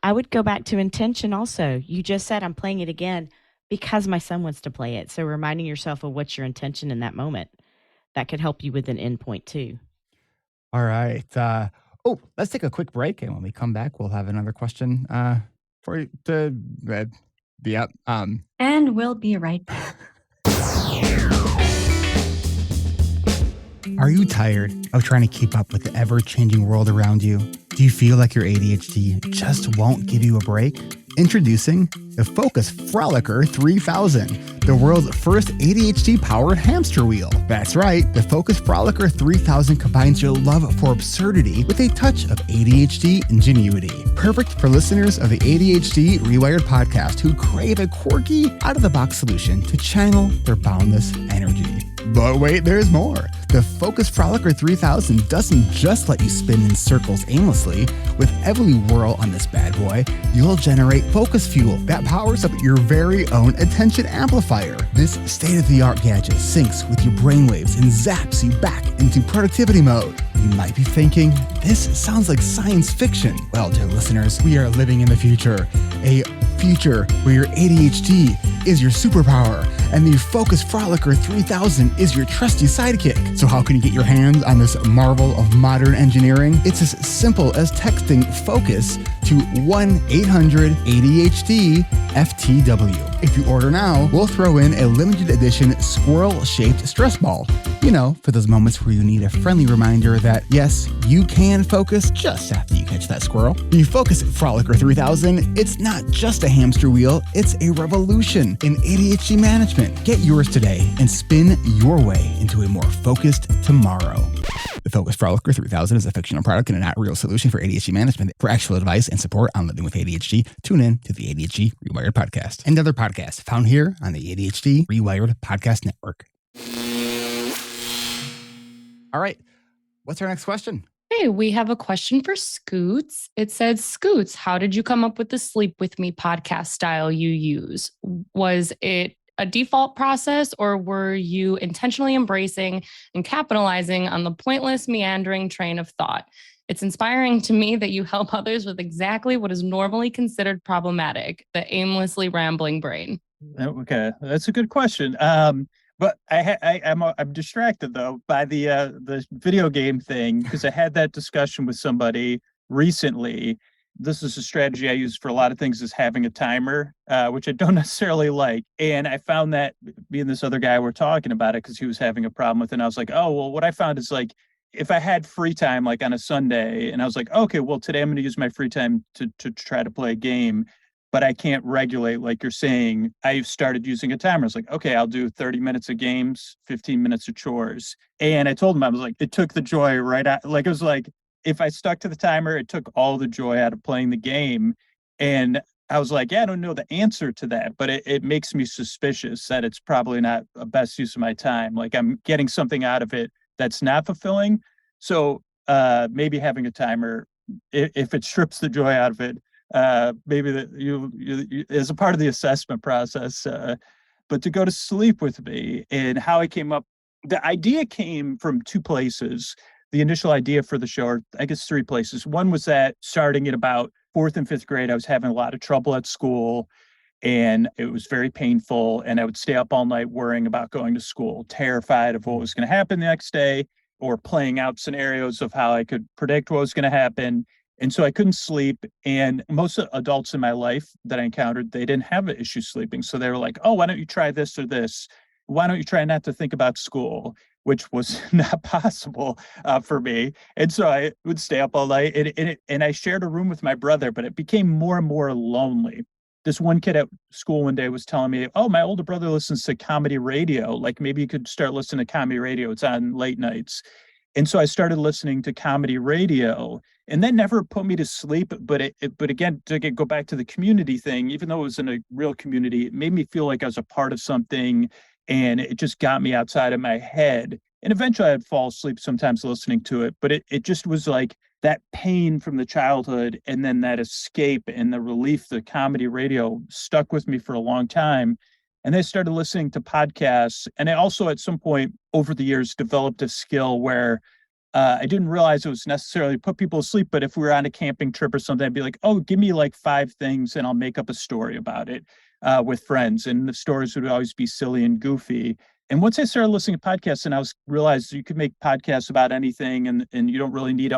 S2: I would go back to intention also. You just said I'm playing it again because my son wants to play it. So reminding yourself of what's your intention in that moment. That could help you with an endpoint too.
S1: All right. Let's take a quick break. And when we come back, we'll have another question for you to yep.
S3: And we'll be right back.
S1: Are you tired of trying to keep up with the ever-changing world around you? Do you feel like your ADHD just won't give you a break? Introducing the Focus Frolicker 3000, the world's first ADHD-powered hamster wheel. That's right, the Focus Frolicker 3000 combines your love for absurdity with a touch of ADHD ingenuity. Perfect for listeners of the ADHD reWired podcast who crave a quirky, out-of-the-box solution to channel their boundless energy. But wait, there's more. The Focus Frolicker 3000 doesn't just let you spin in circles aimlessly. With every whirl on this bad boy, you'll generate focus fuel that powers up your very own attention amplifier. This state-of-the-art gadget syncs with your brainwaves and zaps you back into productivity mode. You might be thinking, this sounds like science fiction. Well, dear listeners, we are living in the future. A future where your ADHD is your superpower and the Focus Frolicker 3000 is your trusty sidekick. So how can you get your hands on this marvel of modern engineering? It's as simple as texting FOCUS to 1-800-ADHD-FTW. If you order now, we'll throw in a limited edition squirrel-shaped stress ball. For those moments where you need a friendly reminder that, yes, you can focus just after you catch that squirrel. The Focus Frolicker 3000, it's not just a hamster wheel, it's a revolution in ADHD management. Get yours today and spin your way into a more focused tomorrow. The Focus Frolicker 3000 is a fictional product and a not real solution for ADHD management. For actual advice and support on living with ADHD, tune in to the ADHD reWired podcast and other podcasts found here on the ADHD reWired podcast network. All right. What's our next question?
S9: Hey, we have a question for Scoots. It says, Scoots, how did you come up with the Sleep With Me podcast style you use? Was it a default process, or were you intentionally embracing and capitalizing on the pointless, meandering train of thought? It's inspiring to me that you help others with exactly what is normally considered problematic, the aimlessly rambling brain.
S4: Okay, that's a good question. But I'm distracted though by the video game thing, because I had that discussion with somebody recently. This is a strategy I use for a lot of things, is having a timer, which I don't necessarily like. And I found that me and this other guy were talking about it because he was having a problem with it. And I was like, oh, well, what I found is if I had free time, on a Sunday, and I was like, okay, well, today I'm going to use my free time to try to play a game, but I can't regulate, like you're saying. I started using a timer. I was like, okay, I'll do 30 minutes of games, 15 minutes of chores. And I told him, I was like, it took the joy right out. It was like, if I stuck to the timer, it took all the joy out of playing the game. And I was like, yeah, I don't know the answer to that, but it makes me suspicious that it's probably not a best use of my time. I'm getting something out of it that's not fulfilling. So maybe having a timer, if it strips the joy out of it, maybe that you as a part of the assessment process, but to go to Sleep With Me and how I came up, the idea came from two places. the initial idea for the show, or I guess three places. One was that starting at about fourth and fifth grade, I was having a lot of trouble at school and it was very painful. And I would stay up all night worrying about going to school, terrified of what was going to happen the next day, or playing out scenarios of how I could predict what was going to happen. And so I couldn't sleep. And most adults in my life that I encountered, they didn't have an issue sleeping. So they were like, oh, why don't you try this or this? Why don't you try not to think about school? Which was not possible for me. And so I would stay up all night and I shared a room with my brother, but it became more and more lonely. This one kid at school one day was telling me, oh, my older brother listens to comedy radio. Like maybe you could start listening to comedy radio. It's on late nights. And so I started listening to comedy radio, and that never put me to sleep. But again, to go back to the community thing, even though it was in a real community, it made me feel like I was a part of something, and it just got me outside of my head. And eventually I'd fall asleep sometimes listening to it, but it just was like that pain from the childhood and then that escape and the relief, the comedy radio stuck with me for a long time. And I started listening to podcasts. And I also, at some point over the years, developed a skill where I didn't realize it was necessarily put people to sleep. But if we were on a camping trip or something, I'd be like, oh, give me like 5 things and I'll make up a story about it with friends. And the stories would always be silly and goofy. And once I started listening to podcasts and I realized you could make podcasts about anything and you don't really need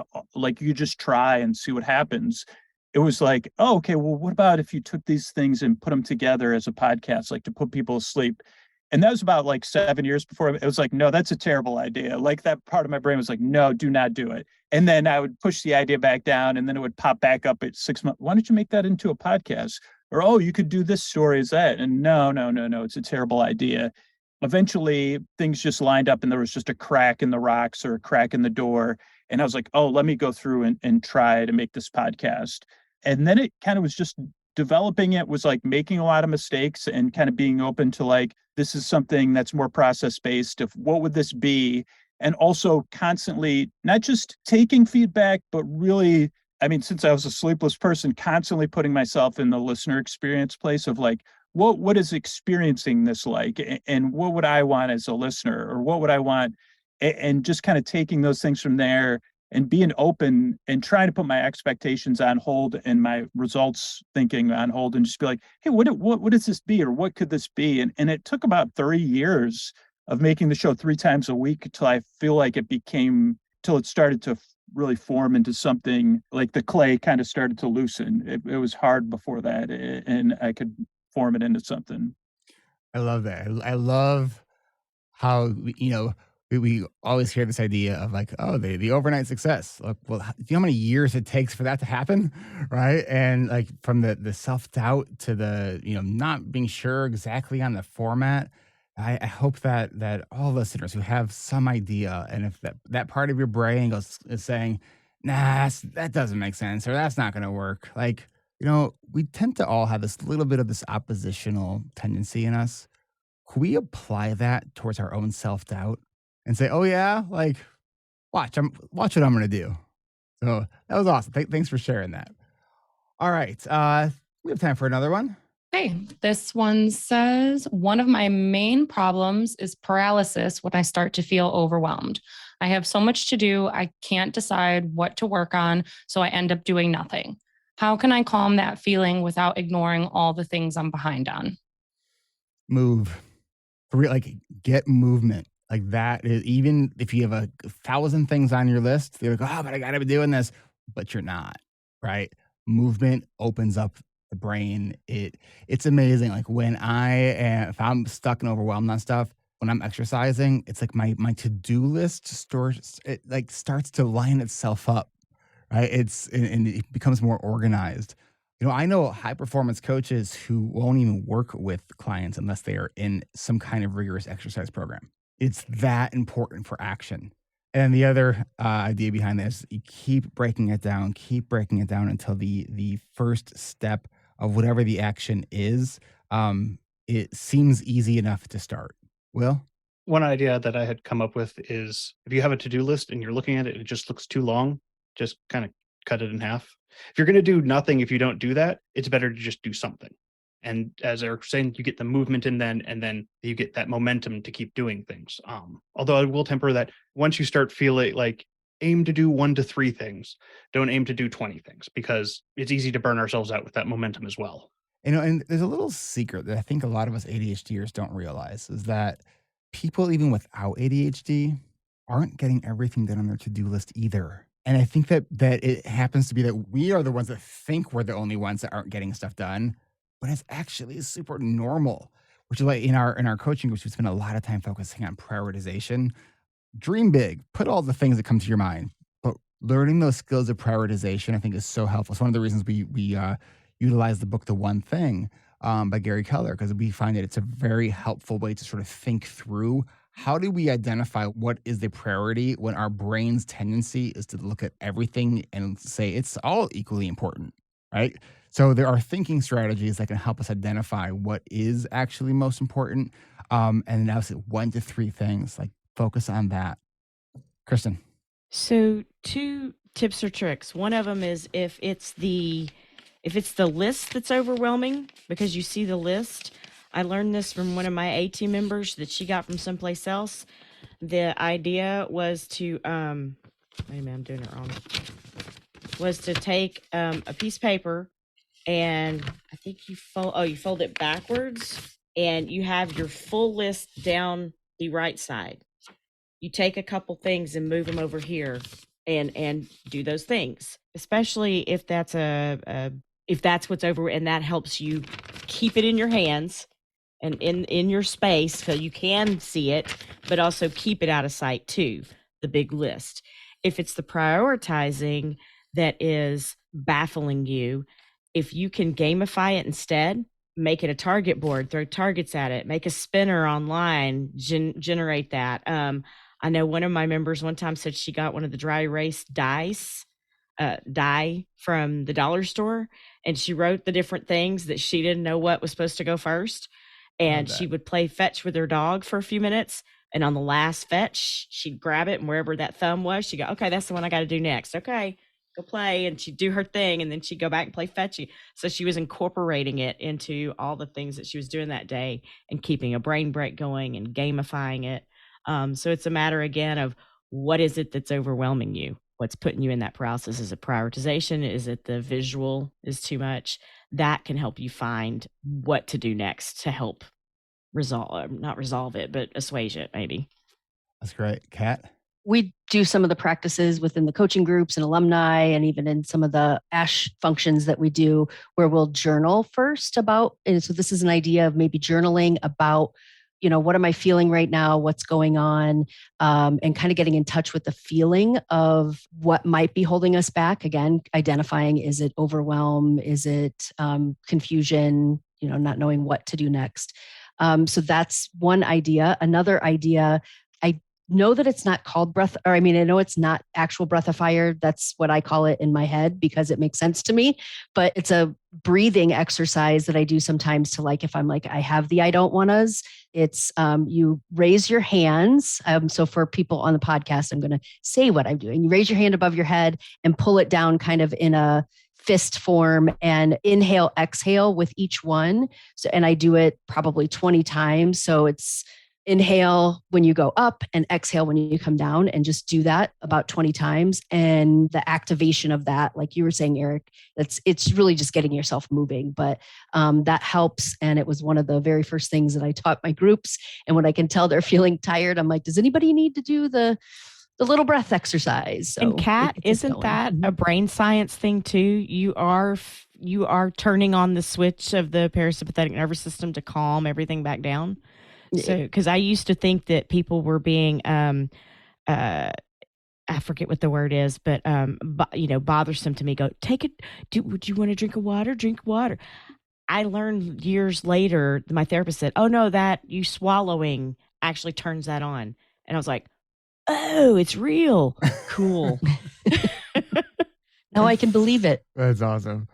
S4: you just try and see what happens. It was like, oh, okay, well, what about if you took these things and put them together as a podcast, like to put people to sleep? And that was about like 7 years before it was like, no, that's a terrible idea. Like that part of my brain was like, no, do not do it. And then I would push the idea back down and then it would pop back up at 6 months. Why don't you make that into a podcast? Or, oh, you could do this story as that. And no, it's a terrible idea. Eventually things just lined up and there was just a crack in the rocks or a crack in the door. And I was like, oh, let me go through and try to make this podcast. And then it kind of was just developing. It was like making a lot of mistakes and kind of being open to like, this is something that's more process based of what would this be? And also constantly not just taking feedback, but really, I mean, since I was a sleepless person, constantly putting myself in the listener experience place of like, what is experiencing this like? And what would I want as a listener? Or what would I want? And just kind of taking those things from there and being open and trying to put my expectations on hold and my results thinking on hold and just be like, hey, what does this be? Or what could this be? And it took about 3 years of making the show 3 times a week till I feel like till it started to really form into something like the clay kind of started to loosen. It was hard before that and I could form it into something.
S1: I love that. I love how, we always hear this idea of like, oh, the overnight success. Like, well, do you know how many years it takes for that to happen? Right. And like from the self-doubt to the, not being sure exactly on the format. I hope that all listeners who have some idea, and if that part of your brain is saying, nah, that doesn't make sense, or that's not going to work. Like, we tend to all have this little bit of this oppositional tendency in us. Could we apply that towards our own self-doubt and say, oh yeah, like watch what I'm going to do. So that was awesome. Thanks for sharing that. All right. We have time for another one.
S9: Okay, this one says, one of my main problems is paralysis when I start to feel overwhelmed. I have so much to do, I can't decide what to work on, so I end up doing nothing. How can I calm that feeling without ignoring all the things I'm behind on?
S1: Move. For real, like get movement. Like that is, even if you have 1,000 things on your list, you're like, oh, but I gotta be doing this, but you're not, right? Movement opens up the brain. It's amazing. Like when if I'm stuck and overwhelmed on stuff, when I'm exercising, it's like my to-do list starts to line itself up, right? And it becomes more organized. I know high performance coaches who won't even work with clients unless they are in some kind of rigorous exercise program. It's that important for action. And the other idea behind this, you keep breaking it down until the first step of whatever the action is, it seems easy enough to start. Will?
S7: One idea that I had come up with is if you have a to-do list and you're looking at it, it just looks too long, just kind of cut it in half. If you're going to do nothing, if you don't do that, it's better to just do something. And as Eric's saying, you get the movement in then, and then you get that momentum to keep doing things. Although I will temper that once you start feeling like aim to do 1 to 3 things. Don't aim to do 20 things, because it's easy to burn ourselves out with that momentum as well.
S1: And there's a little secret that I think a lot of us ADHDers don't realize is that people, even without ADHD, aren't getting everything done on their to-do list either. And I think that it happens to be that we are the ones that think we're the only ones that aren't getting stuff done, but it's actually super normal. Which is why in our coaching groups, we spend a lot of time focusing on prioritization. Dream big, put all the things that come to your mind, but learning those skills of prioritization, I think, is so helpful. It's one of the reasons we utilize the book The One Thing by Gary Keller, because we find that it's a very helpful way to sort of think through how do we identify what is the priority when our brain's tendency is to look at everything and say it's all equally important, right? So there are thinking strategies that can help us identify what is actually most important. And now it's 1 to 3 things, like focus on that. Kristen.
S2: So 2 tips or tricks. One of them is if it's the list that's overwhelming because you see the list. I learned this from one of my AT members that she got from someplace else. The idea was to wait a minute, I'm doing it wrong. Was to take a piece of paper, and I think you fold it backwards, and you have your full list down the right side. You take a couple things and move them over here and do those things, especially if that's if that's what's over, and that helps you keep it in your hands and in your space so you can see it, but also keep it out of sight too, the big list. If it's the prioritizing that is baffling you, if you can gamify it instead, make it a target board, throw targets at it, make a spinner online, generate that. I know one of my members one time said she got one of the dry erase die from the dollar store, and she wrote the different things that she didn't know what was supposed to go first. And she would play fetch with her dog for a few minutes. And on the last fetch, she'd grab it, and wherever that thumb was, she'd go, okay, that's the one I got to do next. Okay, go play. And she'd do her thing, and then she'd go back and play fetchy. So she was incorporating it into all the things that she was doing that day and keeping a brain break going and gamifying it. So it's a matter, again, of what is it that's overwhelming you? What's putting you in that paralysis? Is it prioritization? Is it the visual is too much? That can help you find what to do next to help not resolve it, but assuage it, maybe.
S1: That's great. Kat?
S5: We do some of the practices within the coaching groups and alumni, and even in some of the ASH functions that we do, where we'll journal first about, and so this is an idea of maybe journaling about, what am I feeling right now? What's going on? And kind of getting in touch with the feeling of what might be holding us back. Again, identifying, is it overwhelm? Is it confusion? Not knowing what to do next. So that's one idea. Another idea, I know that it's not called I know it's not actual breath of fire. That's what I call it in my head because it makes sense to me. But it's a breathing exercise that I do sometimes to, like, if I'm like, I have the I don't wannas, it's you raise your hands. So for people on the podcast, I'm going to say what I'm doing. You raise your hand above your head and pull it down kind of in a fist form, and inhale, exhale with each one. So, and I do it probably 20 times. So it's inhale when you go up and exhale when you come down, and just do that about 20 times. And the activation of that, like you were saying, Eric, it's really just getting yourself moving, but that helps. And it was one of the very first things that I taught my groups. And when I can tell they're feeling tired, I'm like, does anybody need to do the little breath exercise? So
S2: and Kat, isn't that a brain science thing too? You are turning on the switch of the parasympathetic nervous system to calm everything back down. So, because I used to think that people were being, I forget what the word is, but bothersome to me. Go take it. Would you want to drink water? Drink water. I learned years later. My therapist said, "Oh no, that you swallowing actually turns that on." And I was like, "Oh, it's real. Cool."
S5: Now I can believe it.
S1: That's awesome.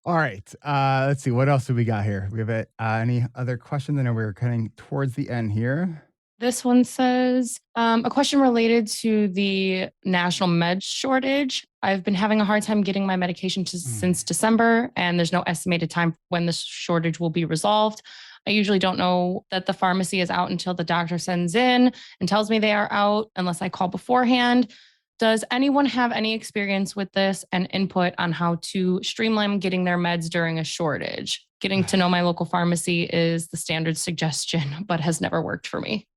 S1: All right. Let's see. What else do we got here? We have any other questions? I know we're cutting towards the end here.
S9: This one says, a question related to the national med shortage. I've been having a hard time getting my medication since December, and there's no estimated time when this shortage will be resolved. I usually don't know that the pharmacy is out until the doctor sends in and tells me they are out, unless I call beforehand. Does anyone have any experience with this and input on how to streamline getting their meds during a shortage? Getting to know my local pharmacy is the standard suggestion, but has never worked for me.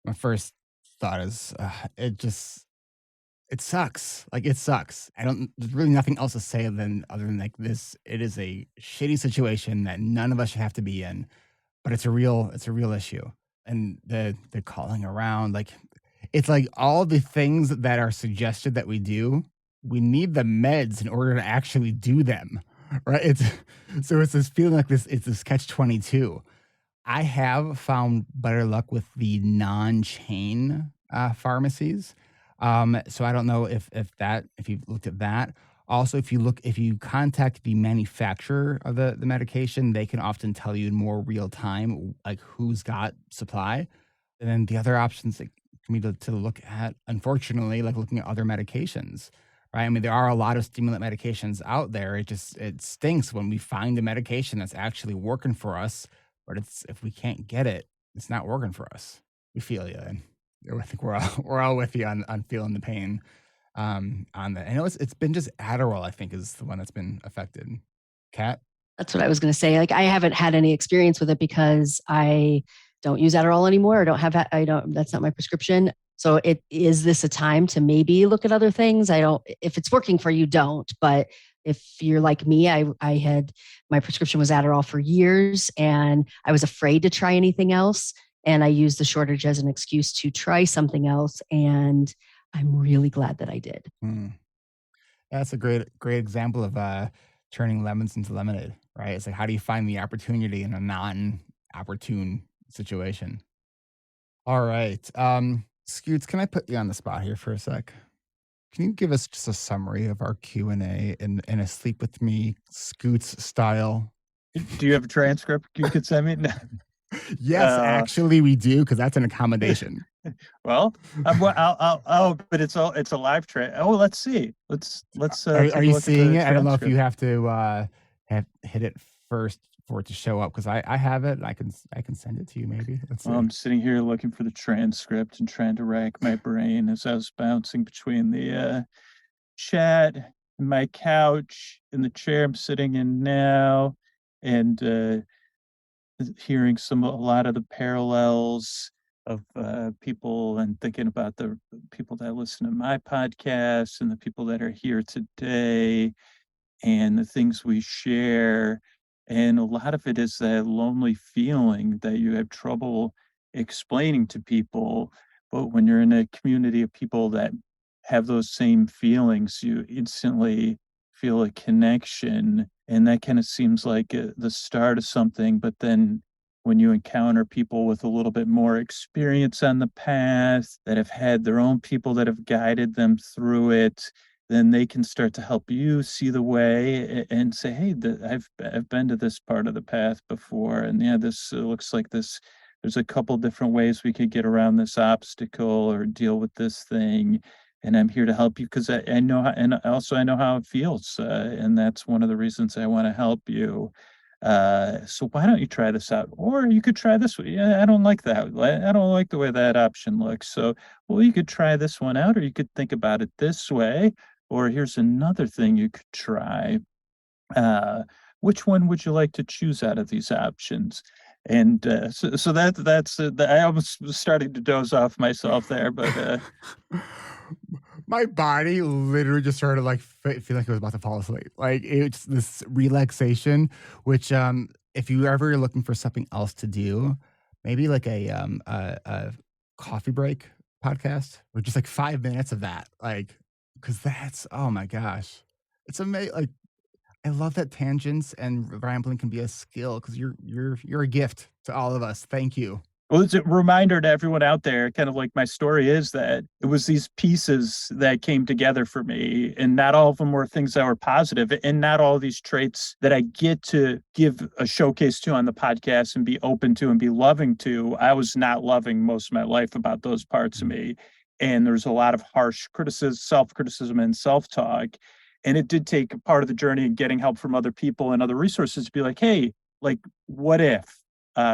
S1: My first thought is it sucks. Like, it sucks. There's really nothing else to say other than like this. It is a shitty situation that none of us should have to be in, but it's a real issue. And the calling around, like, it's like all the things that are suggested that we do, we need the meds in order to actually do them, right? It's this feeling like it's this catch-22. I have found better luck with the non-chain pharmacies. So I don't know if you've looked at that. Also, if you contact the manufacturer of the medication, they can often tell you in more real time, like, who's got supply. And then the other options that can be to look at, unfortunately, like looking at other medications, right? I mean, there are a lot of stimulant medications out there. It stinks when we find a medication that's actually working for us, but if we can't get it, it's not working for us. We feel you, and I think we're all with you on feeling the pain on that. I know it's been just Adderall, I think, is the one that's been affected. Kat?
S5: That's what I was going to say. Like, I haven't had any experience with it because I don't use Adderall anymore. That's not my prescription. So is this a time to maybe look at other things? If it's working for you, don't. But if you're like me, my prescription was Adderall for years, and I was afraid to try anything else. And I used the shortage as an excuse to try something else. And I'm really glad that I did.
S1: That's a great example of turning lemons into lemonade, right? It's like, how do you find the opportunity in a non-opportune situation? All right. Scoots, can I put you on the spot here for a sec? Can you give us just a summary of our Q&A in a Sleep With Me Scoots style?
S4: Do you have a transcript you could send me? No.
S1: Yes, actually we do, because that's an accommodation.
S4: Well, but it's a live track. Oh, let's see. Let's.
S1: Are you seeing it? I don't know if you have to hit it first for it to show up, because I have it. I can send it to you maybe. Let's see.
S4: I'm sitting here looking for the transcript and trying to rack my brain as I was bouncing between the chat and my couch and the chair I'm sitting in now, and hearing a lot of the parallels of people, and thinking about the people that listen to my podcast and the people that are here today and the things we share. And a lot of it is that lonely feeling that you have trouble explaining to people. But when you're in a community of people that have those same feelings, you instantly feel a connection. And that kind of seems like the start of something. But then when you encounter people with a little bit more experience on the path, that have had their own people that have guided them through it, then they can start to help you see the way and say, hey, I've been to this part of the path before. And yeah, this looks like this. There's a couple different ways we could get around this obstacle or deal with this thing. And I'm here to help you because I know how, and also I know how it feels. And that's one of the reasons I want to help you. So why don't you try this out? Or you could try this way. Yeah, I don't like that. I don't like the way that option looks. So, well, you could try this one out, or you could think about it this way. Or here's another thing you could try. Which one would you like to choose out of these options? And so that's I almost was starting to doze off myself there, but
S1: my body literally just started like feeling like it was about to fall asleep. Like, it's this relaxation, which if you ever are looking for something else to do, maybe like a coffee break podcast with just like 5 minutes of that, like, because that's, oh my gosh, it's amazing. Like, I love that tangents and rambling can be a skill, because you're a gift to all of us. Thank you.
S4: Well, it's a reminder to everyone out there, kind of like my story is, that it was these pieces that came together for me, and not all of them were things that were positive, and not all of these traits that I get to give a showcase to on the podcast and be open to and be loving to. I was not loving most of my life about those parts of me. And there's a lot of harsh criticism, self-criticism, and self-talk. And it did take a part of the journey and getting help from other people and other resources to be like, hey, like, what if?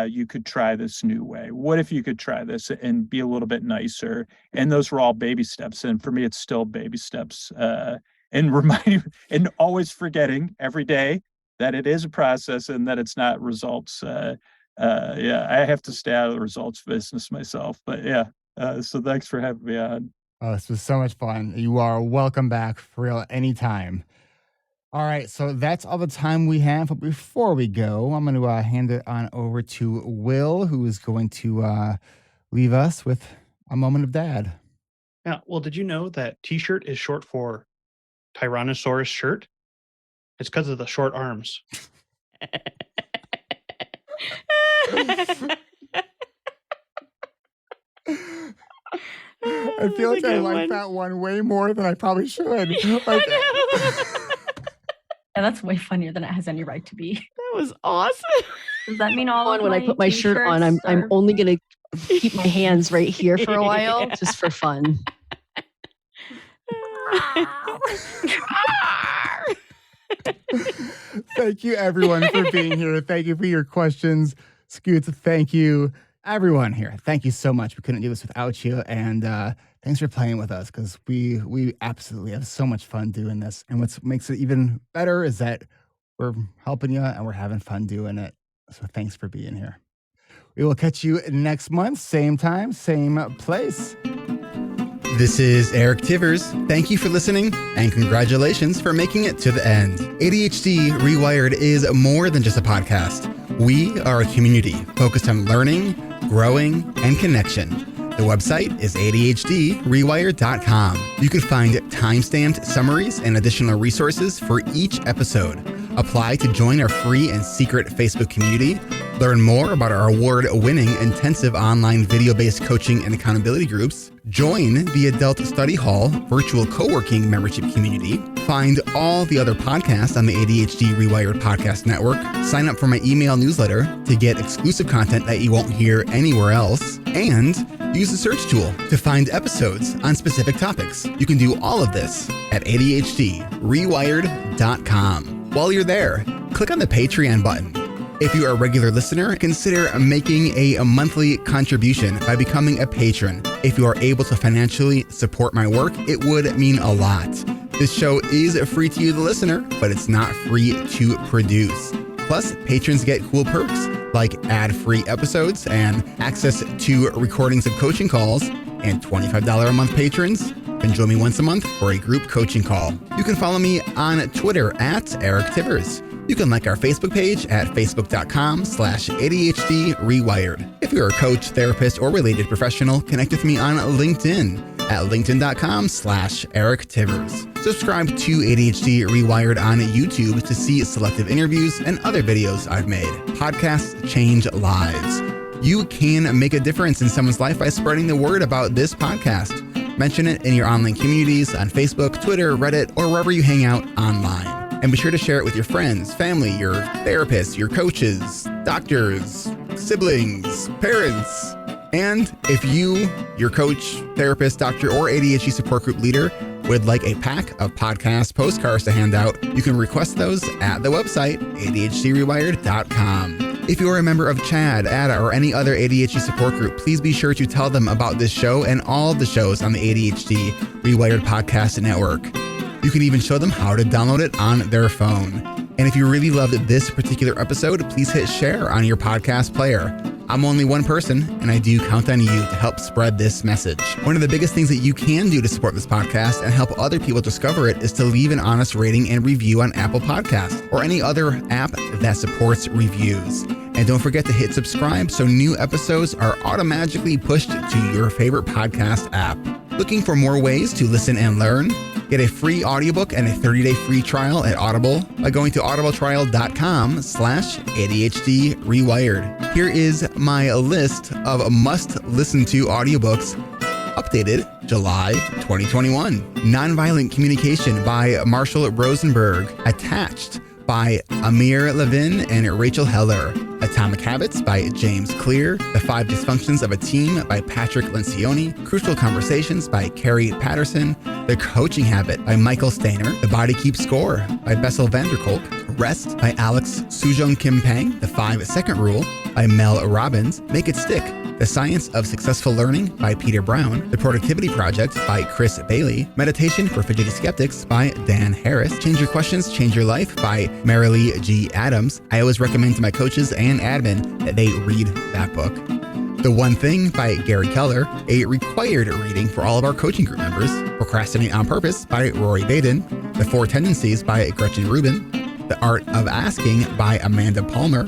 S4: you could try this new way? What if you could try this and be a little bit nicer? And those were all baby steps. And for me, it's still baby steps. And reminding and always forgetting every day that it is a process and that it's not results. Yeah, I have to stay out of the results business myself. But yeah, so thanks for having me on.
S1: Oh, this was so much fun. You are welcome back for real anytime. All right, so that's all the time we have. But before we go, I'm going to hand it on over to Will, who is going to leave us with a moment of dad.
S7: Yeah. Well, did you know that T-shirt is short for Tyrannosaurus shirt? It's because of the short arms.
S1: I feel like I like that one way more than I probably should. Like,
S3: Yeah, that's way funnier than it has any right to be.
S2: That was awesome.
S3: Does that mean all of
S5: when I put my shirt on, I'm only going to keep my hands right here for a while, just for fun.
S1: Thank you, everyone, for being here. Thank you for your questions. Scoots, thank you. Everyone here, thank you so much. We couldn't do this without you. And thanks for playing with us, because we absolutely have so much fun doing this. And what makes it even better is that we're helping you and we're having fun doing it. So thanks for being here. We will catch you next month, same time, same place. This is Eric Tivers. Thank you for listening, and congratulations for making it to the end. ADHD Rewired is more than just a podcast. We are a community focused on learning, growing, and connection. The website is ADHDrewired.com. You can find time-stamped summaries and additional resources for each episode. Apply to join our free and secret Facebook community. Learn more about our award-winning intensive online video-based coaching and accountability groups. Join the Adult Study Hall virtual coworking membership community. Find all the other podcasts on the ADHD Rewired Podcast Network. Sign up for my email newsletter to get exclusive content that you won't hear anywhere else. And use the search tool to find episodes on specific topics. You can do all of this at ADHDrewired.com. While you're there, click on the Patreon button. If you are a regular listener, consider making a monthly contribution by becoming a patron. If you are able to financially support my work, it would mean a lot. This show is free to you, the listener, but it's not free to produce. Plus, patrons get cool perks like ad-free episodes and access to recordings of coaching calls, and $25 a month patrons can join me once a month for a group coaching call. You can follow me on Twitter at Eric Tivers. You can like our Facebook page at facebook.com/ADHD Rewired. If you're a coach, therapist, or related professional, connect with me on LinkedIn at linkedin.com/Eric Tivers. Subscribe to ADHD Rewired on YouTube to see selective interviews and other videos I've made. Podcasts change lives. You can make a difference in someone's life by spreading the word about this podcast. Mention it in your online communities on Facebook, Twitter, Reddit, or wherever you hang out online. And be sure to share it with your friends, family, your therapists, your coaches, doctors, siblings, parents. And if you, your coach, therapist, doctor, or ADHD support group leader would like a pack of podcast postcards to hand out, you can request those at the website, ADHDrewired.com. If you are a member of CHAD, ADA, or any other ADHD support group, please be sure to tell them about this show and all of the shows on the ADHD Rewired Podcast Network. You can even show them how to download it on their phone. And if you really loved this particular episode, please hit share on your podcast player. I'm only one person, and I do count on you to help spread this message. One of the biggest things that you can do to support this podcast and help other people discover it is to leave an honest rating and review on Apple Podcasts or any other app that supports reviews. And don't forget to hit subscribe so new episodes are automatically pushed to your favorite podcast app. Looking for more ways to listen and learn? Get a free audiobook and a 30-day free trial at Audible by going to audibletrial.com/ADHD Rewired. Here is my list of must-listen-to audiobooks updated July 2021. Nonviolent Communication by Marshall Rosenberg. Attached by Amir Levin and Rachel Heller. Atomic Habits by James Clear. The 5 Dysfunctions of a Team by Patrick Lencioni. Crucial Conversations by Carrie Patterson. The Coaching Habit by Michael Stainer. The Body Keeps Score by Bessel van der Kolk. Rest by Alex Sujong Kim Pang. The 5-Second Rule by Mel Robbins, Make It Stick, The Science of Successful Learning by Peter Brown, The Productivity Project by Chris Bailey, Meditation for Fidgety Skeptics by Dan Harris, Change Your Questions, Change Your Life by Marilee G. Adams. I always recommend to my coaches and admin that they read that book. The One Thing by Gary Keller, a required reading for all of our coaching group members. Procrastinate on Purpose by Rory Baden, The Four Tendencies by Gretchen Rubin, The Art of Asking by Amanda Palmer.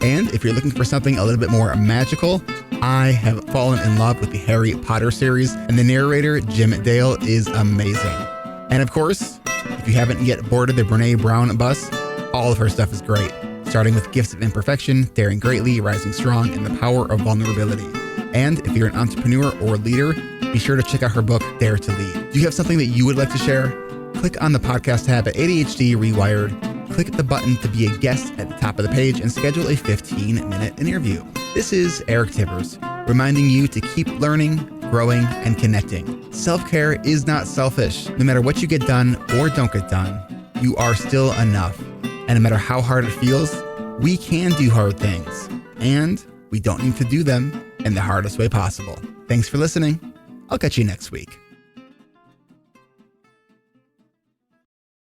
S1: And if you're looking for something a little bit more magical, I have fallen in love with the Harry Potter series, and the narrator, Jim Dale, is amazing. And of course, if you haven't yet boarded the Brene Brown bus, all of her stuff is great. Starting with Gifts of Imperfection, Daring Greatly, Rising Strong, and The Power of Vulnerability. And if you're an entrepreneur or leader, be sure to check out her book, Dare to Lead. Do you have something that you would like to share? Click on the podcast tab at ADHD reWired, click the button to be a guest at the top of the page, and schedule a 15-minute interview. This is Eric Tivers, reminding you to keep learning, growing, and connecting. Self-care is not selfish. No matter what you get done or don't get done, you are still enough. And no matter how hard it feels, we can do hard things. And we don't need to do them in the hardest way possible. Thanks for listening. I'll catch you next week.